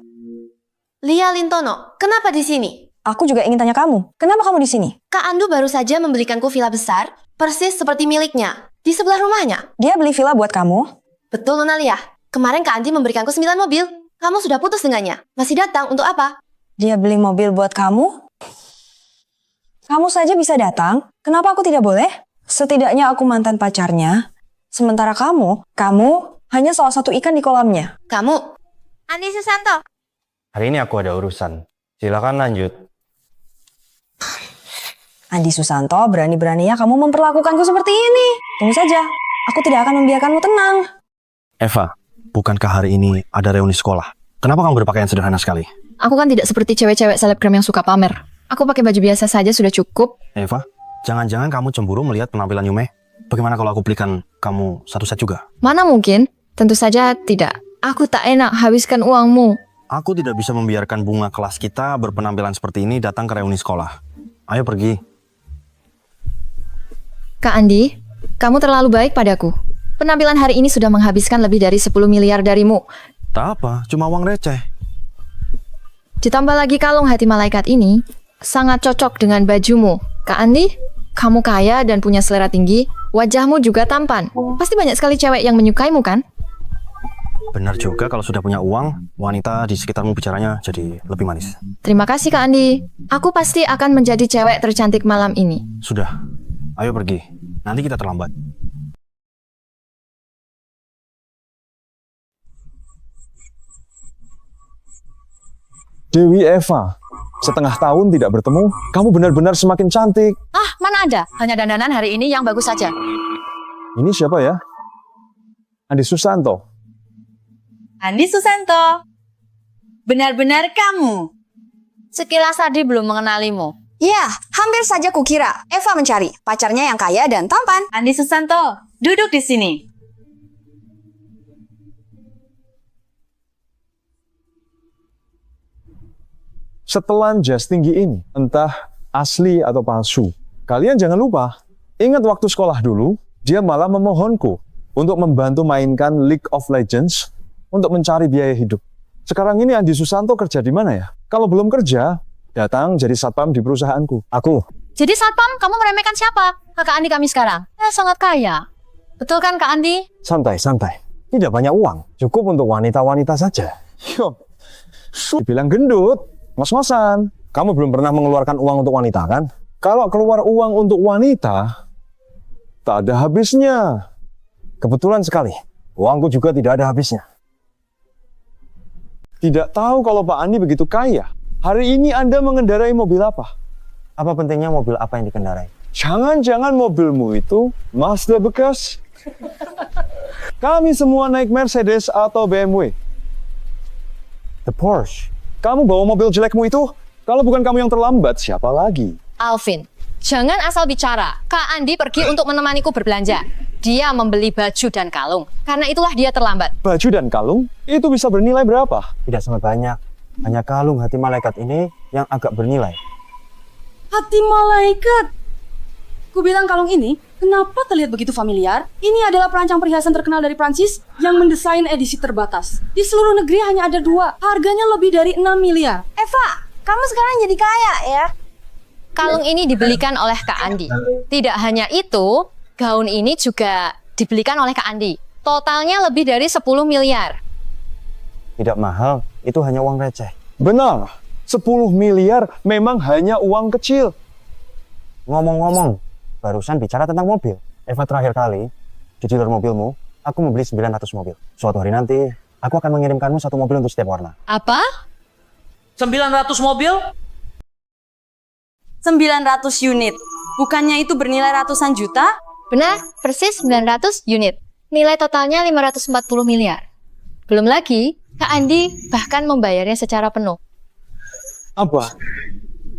Lia Lintono, kenapa di sini? Aku juga ingin tanya kamu. Kenapa kamu di sini? Kak Andu baru saja membelikanku villa besar, persis seperti miliknya, di sebelah rumahnya. Dia beli villa buat kamu? Betul, Nona Lia. Kemarin Kak Andi memberikanku 9 mobil. Kamu sudah putus dengannya. Masih datang untuk apa? Dia beli mobil buat kamu? Kamu saja bisa datang. Kenapa aku tidak boleh? Setidaknya aku mantan pacarnya. Sementara kamu hanya salah satu ikan di kolamnya. Kamu? Andi Susanto. Hari ini aku ada urusan. Silakan lanjut. Andi Susanto, berani-beraninya kamu memperlakukanku seperti ini. Tunggu saja, aku tidak akan membiarkanmu tenang. Eva, bukankah hari ini ada reuni sekolah? Kenapa kamu berpakaian sederhana sekali? Aku kan tidak seperti cewek-cewek selebgram yang suka pamer. Aku pakai baju biasa saja sudah cukup. Eva, jangan-jangan kamu cemburu melihat penampilan Yume? Bagaimana kalau aku belikan kamu satu set juga? Mana mungkin? Tentu saja tidak. Aku tak enak habiskan uangmu. Aku tidak bisa membiarkan bunga kelas kita berpenampilan seperti ini datang ke reuni sekolah. Ayo pergi. Kak Andi, kamu terlalu baik padaku. Penampilan hari ini sudah menghabiskan lebih dari 10 miliar darimu. Tak apa, cuma uang receh. Ditambah lagi kalung hati malaikat ini, sangat cocok dengan bajumu. Kak Andi, kamu kaya dan punya selera tinggi, wajahmu juga tampan. Pasti banyak sekali cewek yang menyukaimu kan? Benar juga, kalau sudah punya uang, wanita di sekitarmu bicaranya jadi lebih manis. Terima kasih Kak Andi. Aku pasti akan menjadi cewek tercantik malam ini. Sudah, ayo pergi. Nanti kita terlambat. Dewi Eva, setengah tahun tidak bertemu, kamu benar-benar semakin cantik. Ah, mana ada? Hanya dandanan hari ini yang bagus saja. Ini siapa ya? Andi Susanto. Andi Susanto, benar-benar kamu? Sekilas tadi belum mengenalimu. Ya, hampir saja kukira Eva mencari pacarnya yang kaya dan tampan. Andi Susanto, duduk di sini. Setelan jas tinggi ini, entah asli atau palsu, kalian jangan lupa, ingat waktu sekolah dulu, dia malah memohonku untuk membantu mainkan League of Legends untuk mencari biaya hidup. Sekarang ini Andi Susanto kerja di mana ya? Kalau belum kerja, datang jadi satpam di perusahaanku. Aku. Jadi satpam, kamu meremehkan siapa? Kakak Andi kami sekarang. Sangat kaya. Betul kan Kak Andi? Santai, santai. Tidak banyak uang, cukup untuk wanita-wanita saja. Yo, dibilang gendut, ngos-ngosan. Kamu belum pernah mengeluarkan uang untuk wanita kan? Kalau keluar uang untuk wanita, tak ada habisnya. Kebetulan sekali, uangku juga tidak ada habisnya. Tidak tahu kalau Pak Andi begitu kaya. Hari ini Anda mengendarai mobil apa? Apa pentingnya mobil apa yang dikendarai? Jangan-jangan mobilmu itu Mazda bekas? Kami semua naik Mercedes atau BMW. The Porsche. Kamu bawa mobil jelekmu itu? Kalau bukan kamu yang terlambat, siapa lagi? Alvin, jangan asal bicara. Kak Andi pergi untuk menemaniku berbelanja. Dia membeli baju dan kalung. Karena itulah dia terlambat. Baju dan kalung? Itu bisa bernilai berapa? Tidak sangat banyak. Hanya kalung hati malaikat ini yang agak bernilai. Hati malaikat? Ku bilang kalung ini, kenapa terlihat begitu familiar? Ini adalah perancang perhiasan terkenal dari Prancis yang mendesain edisi terbatas. Di seluruh negeri hanya ada 2. Harganya lebih dari 6 miliar. Eva, kamu sekarang jadi kaya ya? Kalung ini dibelikan oleh Kak Andi. Tidak hanya itu, gaun ini juga dibelikan oleh Kak Andi. Totalnya lebih dari 10 miliar. Tidak mahal, itu hanya uang receh. Benar, 10 miliar memang hanya uang kecil. Ngomong-ngomong, barusan bicara tentang mobil. Eva, terakhir kali di dealer mobilmu, aku membeli 900 mobil. Suatu hari nanti, aku akan mengirimkanmu 1 mobil untuk setiap warna. Apa? 900 mobil? 900 unit. Bukannya itu bernilai ratusan juta? Benar, persis 900 unit. Nilai totalnya 540 miliar. Belum lagi, Kak Andi bahkan membayarnya secara penuh. Apa?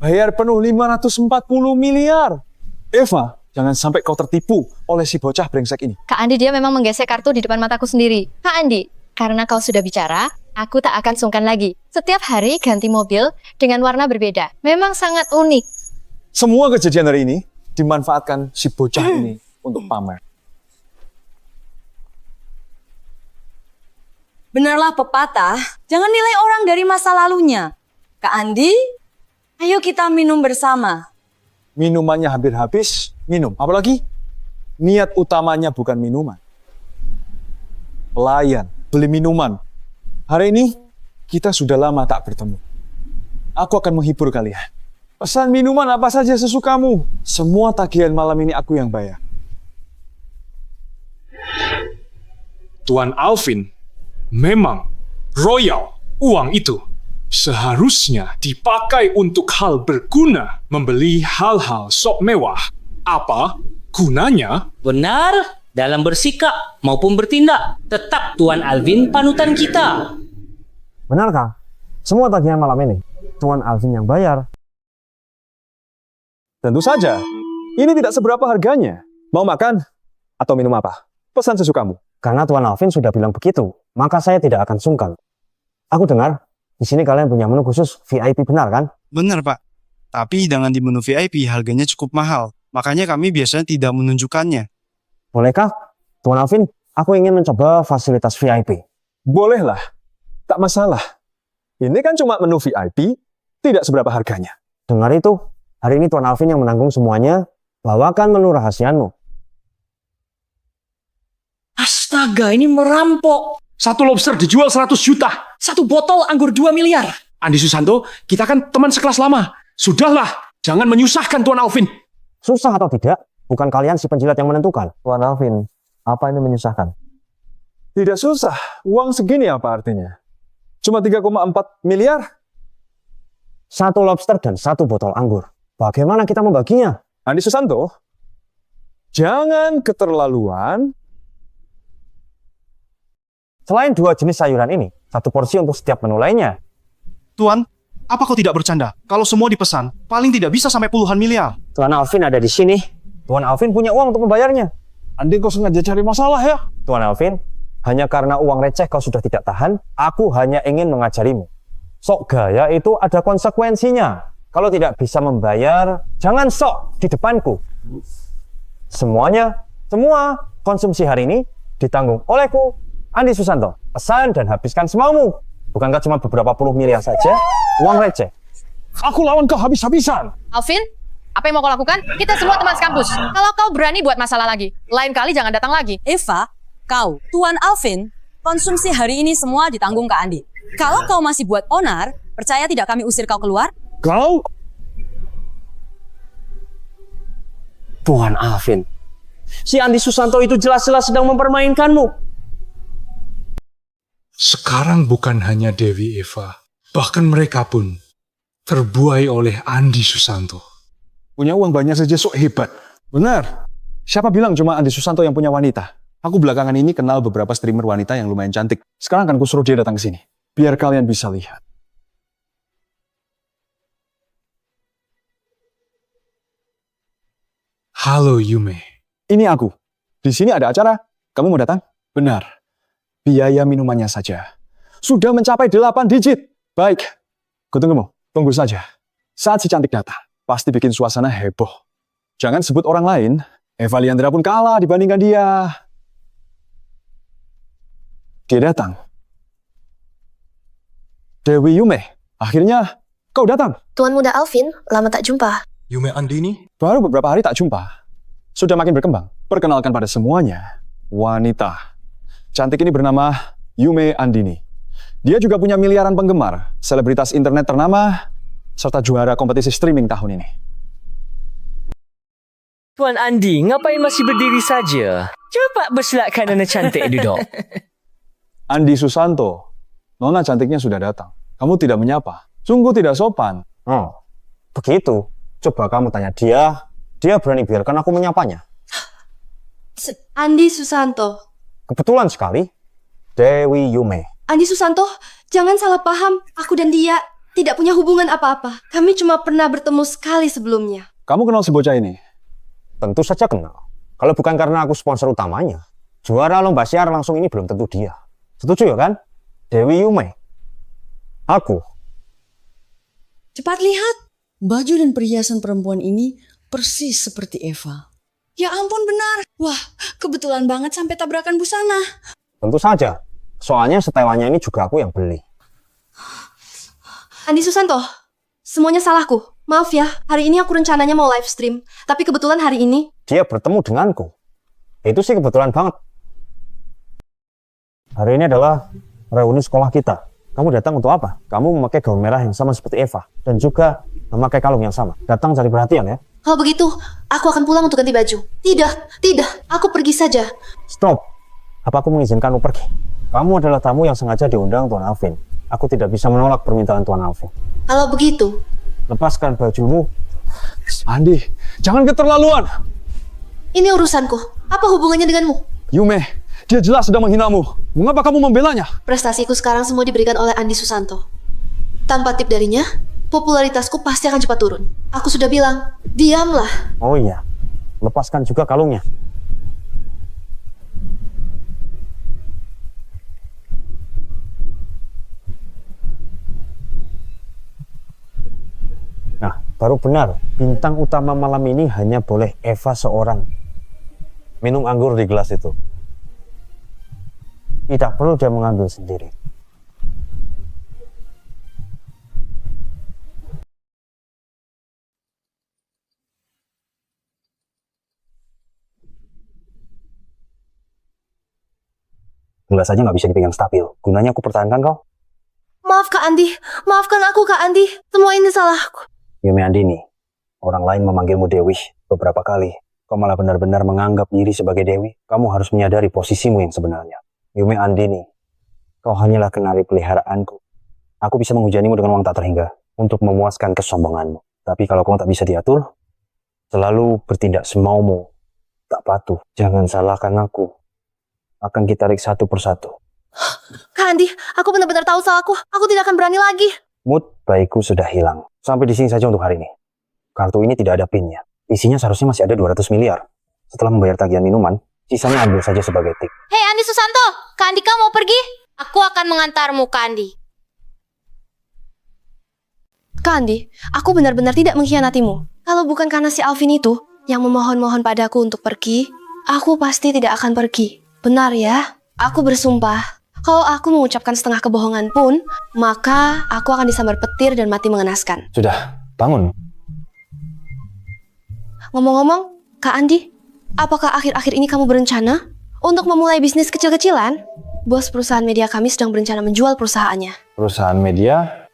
Bayar penuh 540 miliar? Eva, jangan sampai kau tertipu oleh si bocah brengsek ini. Kak Andi, dia memang menggesek kartu di depan mataku sendiri. Kak Andi, karena kau sudah bicara, aku tak akan sungkan lagi. Setiap hari ganti mobil dengan warna berbeda. Memang sangat unik. Semua kejadian hari ini dimanfaatkan si bocah ini untuk pamer. Benarlah pepatah, jangan nilai orang dari masa lalunya. Kak Andi, ayo kita minum bersama. Minumannya hampir habis, minum. Apalagi niat utamanya bukan minuman. Pelayan, beli minuman. Hari ini kita sudah lama tak bertemu. Aku akan menghibur kalian. Pesan minuman apa saja sesukamu. Semua tagihan malam ini aku yang bayar. Tuan Alvin, memang royal uang itu seharusnya dipakai untuk hal berguna, membeli hal-hal sok mewah. Apa gunanya? Benar, dalam bersikap maupun bertindak, tetap Tuan Alvin panutan kita. Benarkah? Semua tagihan malam ini, Tuan Alvin yang bayar. Tentu saja, ini tidak seberapa harganya. Mau makan atau minum apa? Pesan sesukamu. Karena Tuan Alvin sudah bilang begitu, maka saya tidak akan sungkan. Aku dengar, di sini kalian punya menu khusus VIP, benar kan? Benar, Pak. Tapi dengan di menu VIP harganya cukup mahal. Makanya kami biasanya tidak menunjukkannya. Bolehkah? Tuan Alvin, aku ingin mencoba fasilitas VIP. Bolehlah. Tak masalah. Ini kan cuma menu VIP, tidak seberapa harganya. Dengar itu, hari ini Tuan Alvin yang menanggung semuanya. Bawakan menu rahasiamu. Astaga, ini merampok. 1 lobster dijual 100 juta. 1 botol anggur 2 miliar. Andi Susanto, kita kan teman sekelas lama. Sudahlah, jangan menyusahkan Tuan Alvin. Susah atau tidak, bukan kalian si penjilat yang menentukan. Tuan Alvin, apa ini menyusahkan? Tidak susah. Uang segini apa artinya? Cuma 3,4 miliar? 1 lobster dan 1 botol anggur. Bagaimana kita membaginya? Andi Susanto, jangan keterlaluan. Selain 2 jenis sayuran ini, 1 porsi untuk setiap menu lainnya. Tuan, Apa kau tidak bercanda? Kalau semua dipesan, paling tidak bisa sampai puluhan miliar. Tuan Alvin ada di sini. Tuan Alvin punya uang untuk membayarnya. Andi kau sengaja cari masalah ya? Tuan Alvin, hanya karena uang receh kau sudah tidak tahan, aku hanya ingin mengajarimu. Sok gaya itu ada konsekuensinya. Kalau tidak bisa membayar, jangan sok di depanku. Semua konsumsi hari ini ditanggung olehku, Andi Susanto. Pesan dan habiskan semaumu. Bukankah cuma beberapa puluh miliar saja uang receh? Aku lawan kau habis-habisan. Alvin, apa yang mau kau lakukan? Kita semua teman sekampus. Kalau kau berani buat masalah lagi, lain kali jangan datang lagi. Eva, kau, Tuan Alvin, konsumsi hari ini semua ditanggung Kak Andi. Kalau kau masih buat onar, percaya tidak kami usir kau keluar? Kau? Tuan Alvin, si Andi Susanto itu jelas-jelas sedang mempermainkanmu. Sekarang bukan hanya Dewi Eva, bahkan mereka pun terbuai oleh Andi Susanto. Punya uang banyak saja sok hebat. Benar. Siapa bilang cuma Andi Susanto yang punya wanita? Aku belakangan ini kenal beberapa streamer wanita yang lumayan cantik. Sekarang kan ku suruh dia datang ke sini, biar kalian bisa lihat. Halo Yume. Ini aku. Di sini ada acara. Kamu mau datang? Benar. Biaya minumannya saja sudah mencapai 8 digit. Baik, kutunggumu. Tunggu saja. Saat si cantik datang, pasti bikin suasana heboh. Jangan sebut orang lain. Eva Liandra pun kalah dibandingkan dia. Dia datang. Dewi Yume, akhirnya kau datang. Tuan Muda Alvin, lama tak jumpa. Yume Andini? Baru beberapa hari tak jumpa. Sudah makin berkembang. Perkenalkan pada semuanya, wanita. Cantik ini bernama Yume Andini. Dia juga punya miliaran penggemar, selebritas internet ternama, serta juara kompetisi streaming tahun ini. Tuan Andi, ngapain masih berdiri saja? Cepat bersilakan Nona cantik duduk. Andi Susanto, Nona cantiknya sudah datang. Kamu tidak menyapa. Sungguh tidak sopan. Begitu. Coba kamu tanya dia. Dia berani biarkan aku menyapanya. Andi Susanto. Kebetulan sekali, Dewi Yume. Andi Susanto, jangan salah paham. Aku dan dia tidak punya hubungan apa-apa. Kami cuma pernah bertemu sekali sebelumnya. Kamu kenal si bocah ini? Tentu saja kenal. Kalau bukan karena aku sponsor utamanya, juara lomba siar langsung ini belum tentu dia. Setuju ya kan? Dewi Yume. Aku. Cepat lihat, baju dan perhiasan perempuan ini persis seperti Eva. Ya ampun benar. Wah, kebetulan banget sampai tabrakan busana. Tentu saja. Soalnya setelannya ini juga aku yang beli. Andi Susanto, semuanya salahku. Maaf ya, hari ini aku rencananya mau live stream. Tapi kebetulan hari ini dia bertemu denganku. Itu sih kebetulan banget. Hari ini adalah reuni sekolah kita. Kamu datang untuk apa? Kamu memakai gaun merah yang sama seperti Eva. Dan juga memakai kalung yang sama. Datang cari perhatian ya. kalau begitu, aku akan pulang untuk ganti baju. Tidak, aku pergi saja. Stop. Apa aku mengizinkanmu pergi? Kamu adalah tamu yang sengaja diundang Tuan Alvin. Aku tidak bisa menolak permintaan Tuan Alvin. Kalau begitu, lepaskan bajumu. Andi, jangan keterlaluan. Ini urusanku. Apa hubungannya denganmu? Yume, dia jelas sedang menghinamu. Mengapa kamu membelanya? Prestasiku sekarang semua diberikan oleh Andi Susanto. Tanpa tip darinya, popularitasku pasti akan cepat turun. Aku sudah bilang, diamlah. Oh iya, lepaskan juga kalungnya. Nah, baru benar. Bintang utama malam ini hanya boleh Eva seorang. Minum anggur di gelas itu. Tidak perlu dia mengambil sendiri. Gelas aja nggak bisa dipegang stabil. Gunanya aku pertahankan kau. Maaf Kak Andi, maafkan aku Kak Andi. Semua ini salahku. Yume Andini, orang lain memanggilmu Dewi beberapa kali. Kau malah benar-benar menganggap diri sebagai Dewi. Kamu harus menyadari posisimu yang sebenarnya. Yume Andini, kau hanyalah kenari peliharaanku. Aku bisa menghujanimu dengan uang tak terhingga untuk memuaskan kesombonganmu. Tapi kalau kau tak bisa diatur, selalu bertindak semaumu, tak patuh. Jangan salahkan aku. Akan kita tarik satu persatu. Kak Andi, aku benar-benar tahu salahku. Aku tidak akan berani lagi. Mood baikku sudah hilang. Sampai di sini saja untuk hari ini. Kartu ini tidak ada PIN-nya. Isinya seharusnya masih ada 200 miliar. Setelah membayar tagihan minuman, sisanya ambil saja sebagai tip. Hei Andi Susanto, Kak Andika mau pergi? Aku akan mengantarmu, Kak Andi. Kak Andi, aku benar-benar tidak mengkhianatimu. Kalau bukan karena si Alvin itu yang memohon-mohon padaku untuk pergi, aku pasti tidak akan pergi. Benar ya? Aku bersumpah, kalau aku mengucapkan setengah kebohongan pun, maka aku akan disambar petir dan mati mengenaskan. Sudah, bangun. Ngomong-ngomong, Kak Andi, apakah akhir-akhir ini kamu berencana untuk memulai bisnis kecil-kecilan? Bos perusahaan media kami sedang berencana menjual perusahaannya. Perusahaan media?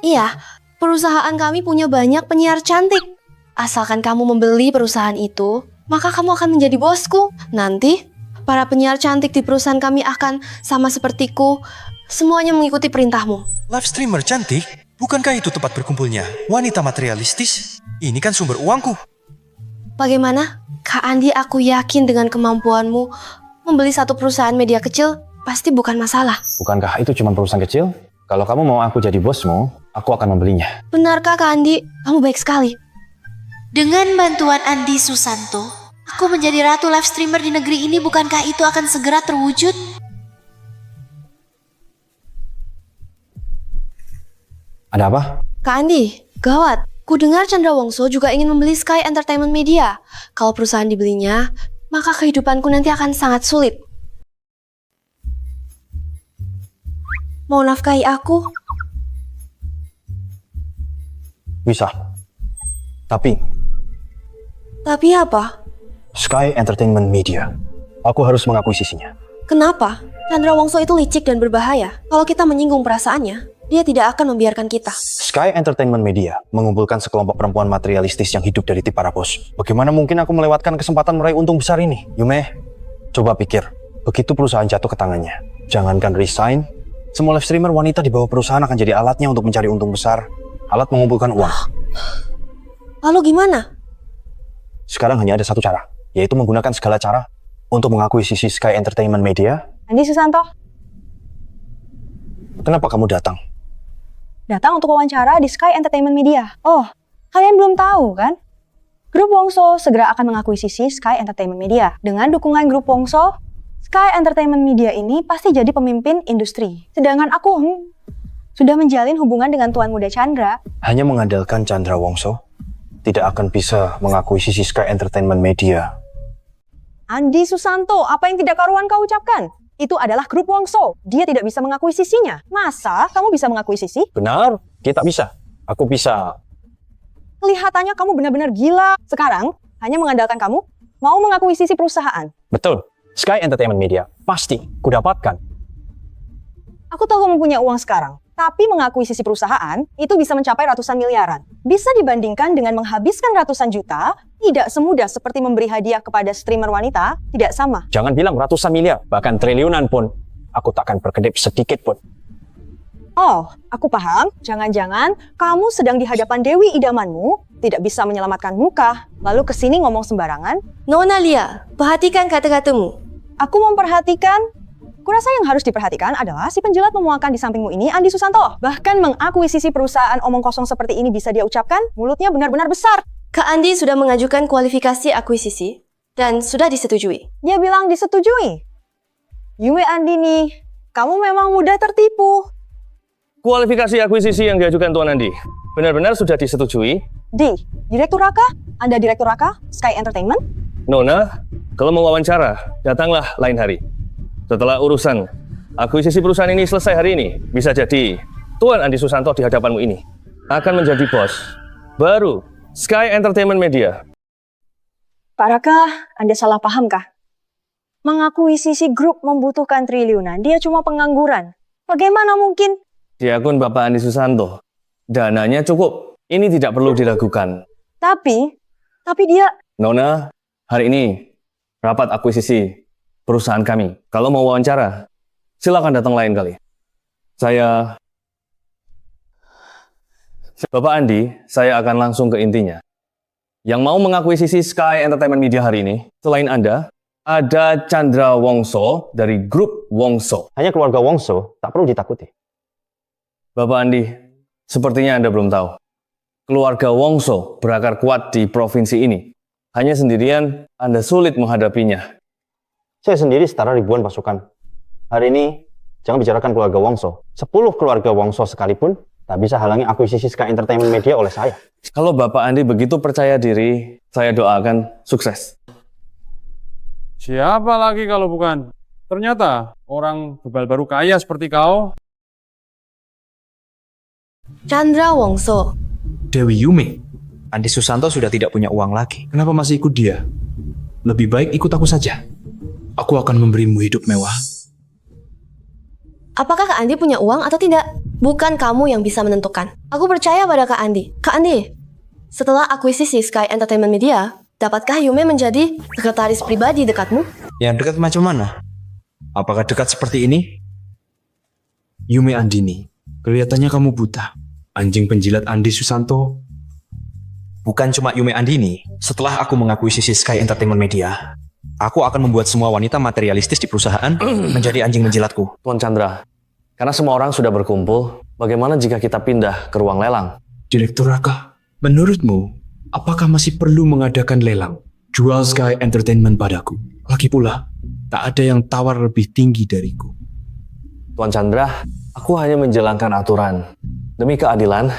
Iya, perusahaan kami punya banyak penyiar cantik. Asalkan kamu membeli perusahaan itu, maka kamu akan menjadi bosku. Nanti, para penyiar cantik di perusahaan kami akan sama sepertiku, semuanya mengikuti perintahmu. Live streamer cantik? Bukankah itu tempat berkumpulnya wanita materialistis? Ini kan sumber uangku. Bagaimana? Kak Andi, aku yakin dengan kemampuanmu membeli satu perusahaan media kecil pasti bukan masalah. Bukankah itu cuma perusahaan kecil? Kalau kamu mau aku jadi bosmu, aku akan membelinya. Benarkah Kak Andi? Kamu baik sekali. Dengan bantuan Andi Susanto, aku menjadi ratu live streamer di negeri ini. Bukankah itu akan segera terwujud? Ada apa? Kak Andi, gawat. Ku dengar Chandra Wongso juga ingin membeli Sky Entertainment Media. Kalau perusahaan dibelinya, maka kehidupanku nanti akan sangat sulit. Mau nafkahi aku? Bisa. Tapi Tapi apa? Sky Entertainment Media, aku harus mengakuisisinya. Kenapa? Chandra Wongso itu licik dan berbahaya. Kalau kita menyinggung perasaannya, dia tidak akan membiarkan kita. Sky Entertainment Media mengumpulkan sekelompok perempuan materialistis yang hidup dari tip para bos. Bagaimana mungkin aku melewatkan kesempatan meraih untung besar ini? Yume, coba pikir. Begitu perusahaan jatuh ke tangannya, jangankan resign, semua live streamer wanita di bawah perusahaan akan jadi alatnya untuk mencari untung besar. Alat mengumpulkan uang. Lalu gimana? Sekarang hanya ada satu cara, yaitu menggunakan segala cara untuk mengakuisisi Sky Entertainment Media. Andi Susanto, Kenapa kamu datang? datang untuk wawancara di Sky Entertainment Media. Oh, kalian belum tahu kan? Grup Wongso segera akan mengakuisisi Sky Entertainment Media. Dengan dukungan Grup Wongso, Sky Entertainment Media ini pasti jadi pemimpin industri. Sedangkan aku sudah menjalin hubungan dengan Tuan Muda Chandra. Hanya mengandalkan Chandra Wongso tidak akan bisa mengakuisisi Sky Entertainment Media. Andi Susanto, apa yang tidak karuan kau ucapkan? Itu adalah Grup Wongso. Dia tidak bisa mengakuisisinya. Masa kamu bisa mengakuisisi? Benar, kita bisa. Aku bisa. Kelihatannya kamu benar-benar gila. Sekarang, hanya mengandalkan kamu mau mengakuisisi perusahaan. Betul. Sky Entertainment Media pasti kudapatkan. Aku tahu kamu punya uang sekarang. Tapi mengakuisisi perusahaan itu bisa mencapai ratusan miliaran. Bisa dibandingkan dengan menghabiskan ratusan juta, tidak semudah seperti memberi hadiah kepada streamer wanita, tidak sama. Jangan bilang ratusan miliar, bahkan triliunan pun. Aku takkan berkedip sedikit pun. Oh, aku paham. Jangan-jangan kamu sedang di hadapan Dewi idamanmu, tidak bisa menyelamatkan muka, lalu kesini ngomong sembarangan. Nona Lia, perhatikan kata-katamu. Aku memperhatikan. Kurasa yang harus diperhatikan adalah si penjilat memuakan di sampingmu ini, Andi Susanto. Bahkan mengakuisisi perusahaan omong kosong seperti ini bisa dia ucapkan, mulutnya benar-benar besar. Kak Andi sudah mengajukan kualifikasi akuisisi dan sudah disetujui. Dia bilang disetujui. Yume Andini, kamu memang mudah tertipu. Kualifikasi akuisisi yang diajukan Tuan Andi benar-benar sudah disetujui. Direktur Raka? Anda Direktur Raka? Sky Entertainment? Nona, kalau mau wawancara, datanglah lain hari. Setelah urusan akuisisi perusahaan ini selesai hari ini, bisa jadi Tuan Andi Susanto di hadapanmu ini akan menjadi bos baru Sky Entertainment Media. Pak Raka, Anda salah paham kah? Mengakuisisi grup membutuhkan triliunan, dia cuma pengangguran. Bagaimana mungkin? Di akun Bapak Andi Susanto, dananya cukup. Ini tidak perlu diragukan. Tapi dia... Nona, hari ini rapat akuisisi perusahaan kami. Kalau mau wawancara, silakan datang lain kali. Bapak Andi, saya akan langsung ke intinya. Yang mau mengakuisisi Sky Entertainment Media hari ini, selain Anda, ada Chandra Wongso dari Grup Wongso. Hanya keluarga Wongso, tak perlu ditakuti. Bapak Andi, Sepertinya Anda belum tahu. Keluarga Wongso berakar kuat di provinsi ini. Hanya sendirian, Anda sulit menghadapinya. Saya sendiri setara ribuan pasukan. Hari ini, jangan bicarakan keluarga Wongso. 10 keluarga Wongso sekalipun tak bisa halangi akuisisi Sky Entertainment Media oleh saya. Kalau Bapak Andi begitu percaya diri, saya doakan sukses. Siapa lagi kalau bukan? Ternyata orang bebal baru kaya seperti kau. Chandra Wongso. Dewi Yume, Andi Susanto sudah tidak punya uang lagi. Kenapa masih ikut dia? Lebih baik ikut aku saja. Aku akan memberimu hidup mewah. Apakah Kak Andi punya uang atau tidak? Bukan kamu yang bisa menentukan. Aku percaya pada Kak Andi. Kak Andi, setelah akuisisi Sky Entertainment Media, dapatkah Yume menjadi sekretaris pribadi dekatmu? Yang dekat macam mana? Apakah dekat seperti ini? Yume Andini, kelihatannya kamu buta. Anjing penjilat Andi Susanto. Bukan cuma Yume Andini. Setelah aku mengakuisisi Sky Entertainment Media, aku akan membuat semua wanita materialistis di perusahaan menjadi anjing menjilatku. Tuan Chandra, karena semua orang sudah berkumpul, bagaimana jika kita pindah ke ruang lelang? Direktur Raka, menurutmu, apakah masih perlu mengadakan lelang? Jual Sky Entertainment padaku. Lagi pula, tak ada yang tawar lebih tinggi dariku. Tuan Chandra, aku hanya menjalankan aturan. Demi keadilan.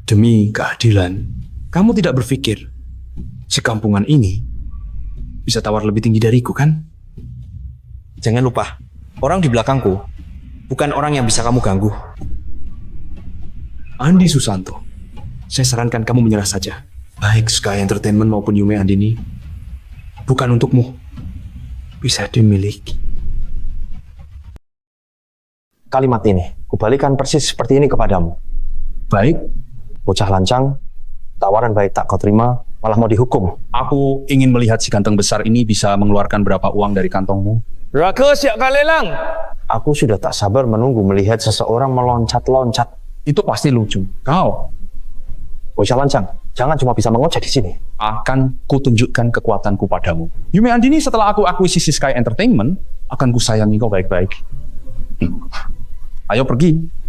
Demi keadilan, kamu tidak berpikir sekampungan ini bisa tawar lebih tinggi dariku, kan? Jangan lupa, orang di belakangku bukan orang yang bisa kamu ganggu. Andi Susanto, saya sarankan kamu menyerah saja. Baik Sky Entertainment maupun Yume Andini, bukan untukmu. Bisa dimiliki. Kalimat ini, kubalikan persis seperti ini kepadamu. Baik. Bocah lancang, tawaran baik tak kau terima, malah mau dihukum. Aku ingin melihat si ganteng besar ini bisa mengeluarkan berapa uang dari kantongmu. Raka, siapkan lelang! Aku sudah tak sabar menunggu melihat seseorang meloncat-loncat. Itu pasti lucu. Kau, bocah lancang, jangan cuma bisa mengoceh di sini. Akan kutunjukkan kekuatanku padamu. Yume Andini, setelah aku akuisisi Sky Entertainment, akan kusayangi kau baik-baik. Ayo pergi.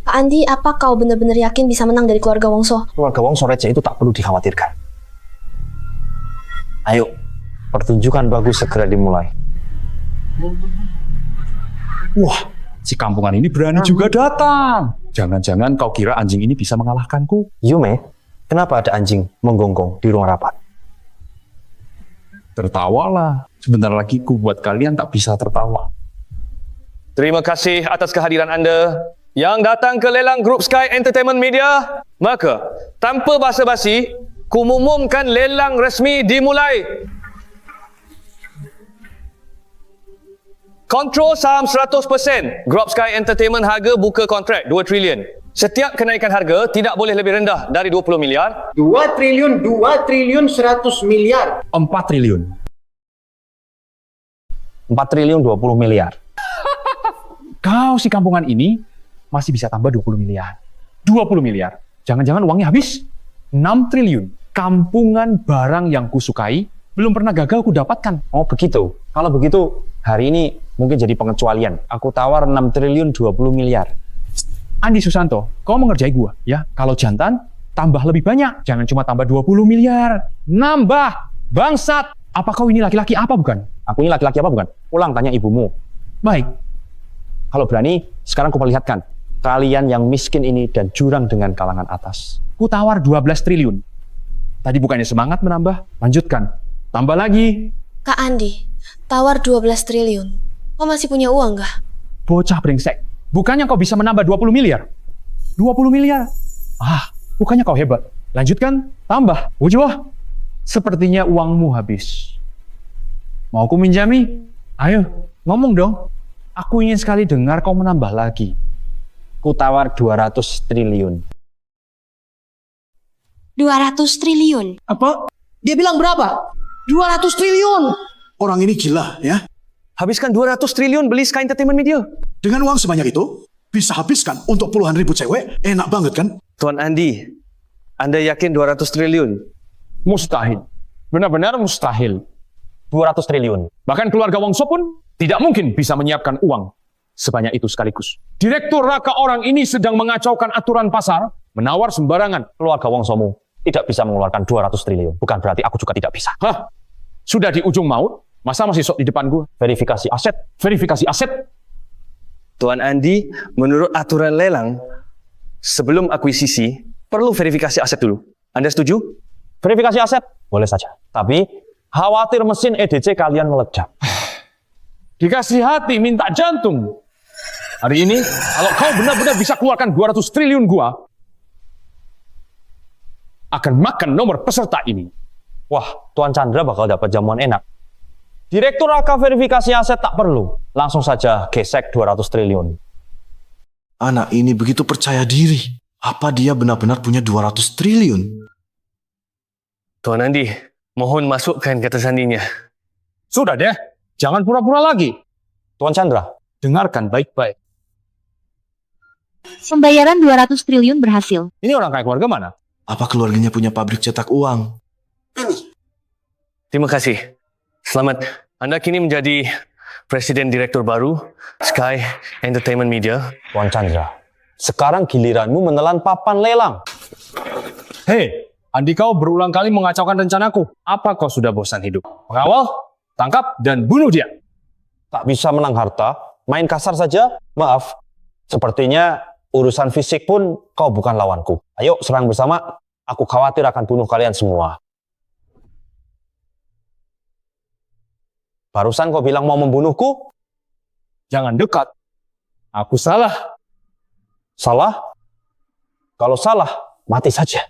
Kak Andi, apa kau benar-benar yakin bisa menang dari keluarga Wongso? Keluarga Wongso receh itu tak perlu dikhawatirkan. Ayo, pertunjukan bagus segera dimulai. Wah, si kampungan ini berani juga datang. Jangan-jangan kau kira anjing ini bisa mengalahkanku? Yume, kenapa ada anjing menggonggong di ruang rapat? Tertawalah. Sebentar lagi ku buat kalian tak bisa tertawa. Terima kasih atas kehadiran Anda yang datang ke lelang grup Sky Entertainment Media. Maka, tanpa basa-basi, ku mengumumkan lelang resmi dimulai. Kontrol saham 100%. Grup Sky Entertainment harga buka kontrak 2 trilion. Setiap kenaikan harga tidak boleh lebih rendah dari 20 miliar. 2 triliun 100 miliar. 4 triliun. 4 triliun 20 miliar. Kau si kampungan ini masih bisa tambah 20 miliar. 20 miliar. Jangan-jangan uangnya habis. 6 triliun. Kampungan barang yang kusukai belum pernah gagal ku dapatkan. Oh begitu. Kalau begitu, hari ini mungkin jadi pengecualian. Aku tawar 6 triliun 20 miliar. Andi Susanto, kau mengerjai gua, ya? Kalau jantan, tambah lebih banyak. Jangan cuma tambah 20 miliar. Nambah! Bangsat! Apa kau ini laki-laki apa bukan? Aku ini laki-laki apa bukan? Ulang tanya ibumu. Baik. Kalau berani, sekarang kuperlihatkan. Kalian yang miskin ini dan jurang dengan kalangan atas. Ku tawar 12 triliun. Tadi bukannya semangat menambah? Lanjutkan. Tambah lagi. Kak Andi, tawar 12 triliun. Kau masih punya uang nggak? Bocah brengsek. Bukannya kau bisa menambah 20 miliar? 20 miliar? Ah, bukannya kau hebat. Lanjutkan, tambah. Ujwah, sepertinya uangmu habis. Mau ku minjami? Ayo, ngomong dong. Aku ingin sekali dengar kau menambah lagi. Ku tawar 200 triliun. 200 triliun. Apa? Dia bilang berapa? 200 triliun. Orang ini gila, ya. Habiskan 200 triliun beli Sky Entertainment Media. Dengan uang sebanyak itu, bisa habiskan untuk puluhan ribu cewek. Enak banget, kan? Tuan Andi, Anda yakin 200 triliun? Mustahil. Benar-benar mustahil. 200 triliun. Bahkan keluarga Wongso pun tidak mungkin bisa menyiapkan uang sebanyak itu sekaligus. Direktur Raka orang ini sedang mengacaukan aturan pasar, menawar sembarangan. Keluarga Wongsomu tidak bisa mengeluarkan 200 triliun. Bukan berarti aku juga tidak bisa. Hah? Sudah di ujung maut, masa masih sok di depan gua? Verifikasi aset. Verifikasi aset? Tuan Andi, menurut aturan lelang, sebelum akuisisi, perlu verifikasi aset dulu. Anda setuju? Verifikasi aset? Boleh saja. Tapi, khawatir mesin EDC kalian meledak. Dikasih hati, minta jantung. Hari ini, kalau kau benar-benar bisa keluarkan 200 triliun gua, akan makan nomor peserta ini. Wah, Tuan Chandra bakal dapat jamuan enak. Direktur Raka verifikasi aset tak perlu. Langsung saja gesek 200 triliun. Anak ini begitu percaya diri. Apa dia benar-benar punya 200 triliun? Tuan Andi, mohon masukkan kata sandinya. Sudah deh, jangan pura-pura lagi. Tuan Chandra, dengarkan baik-baik. Pembayaran 200 triliun berhasil. Ini orang kaya keluarga mana? Apa keluarganya punya pabrik cetak uang? Terima kasih. Selamat. Anda kini menjadi Presiden Direktur baru Sky Entertainment Media. Tuan Chandra, sekarang giliranmu menelan papan lelang. Hei, Andi, kau berulang kali mengacaukan rencanaku. Apa kau sudah bosan hidup? Pengawal, tangkap dan bunuh dia. Tak bisa menang harta, main kasar saja? Maaf, sepertinya urusan fisik pun kau bukan lawanku. Ayo serang bersama, aku khawatir akan bunuh kalian semua. Barusan kau bilang mau membunuhku? Jangan dekat. Aku salah. Salah? Kalau salah, mati saja.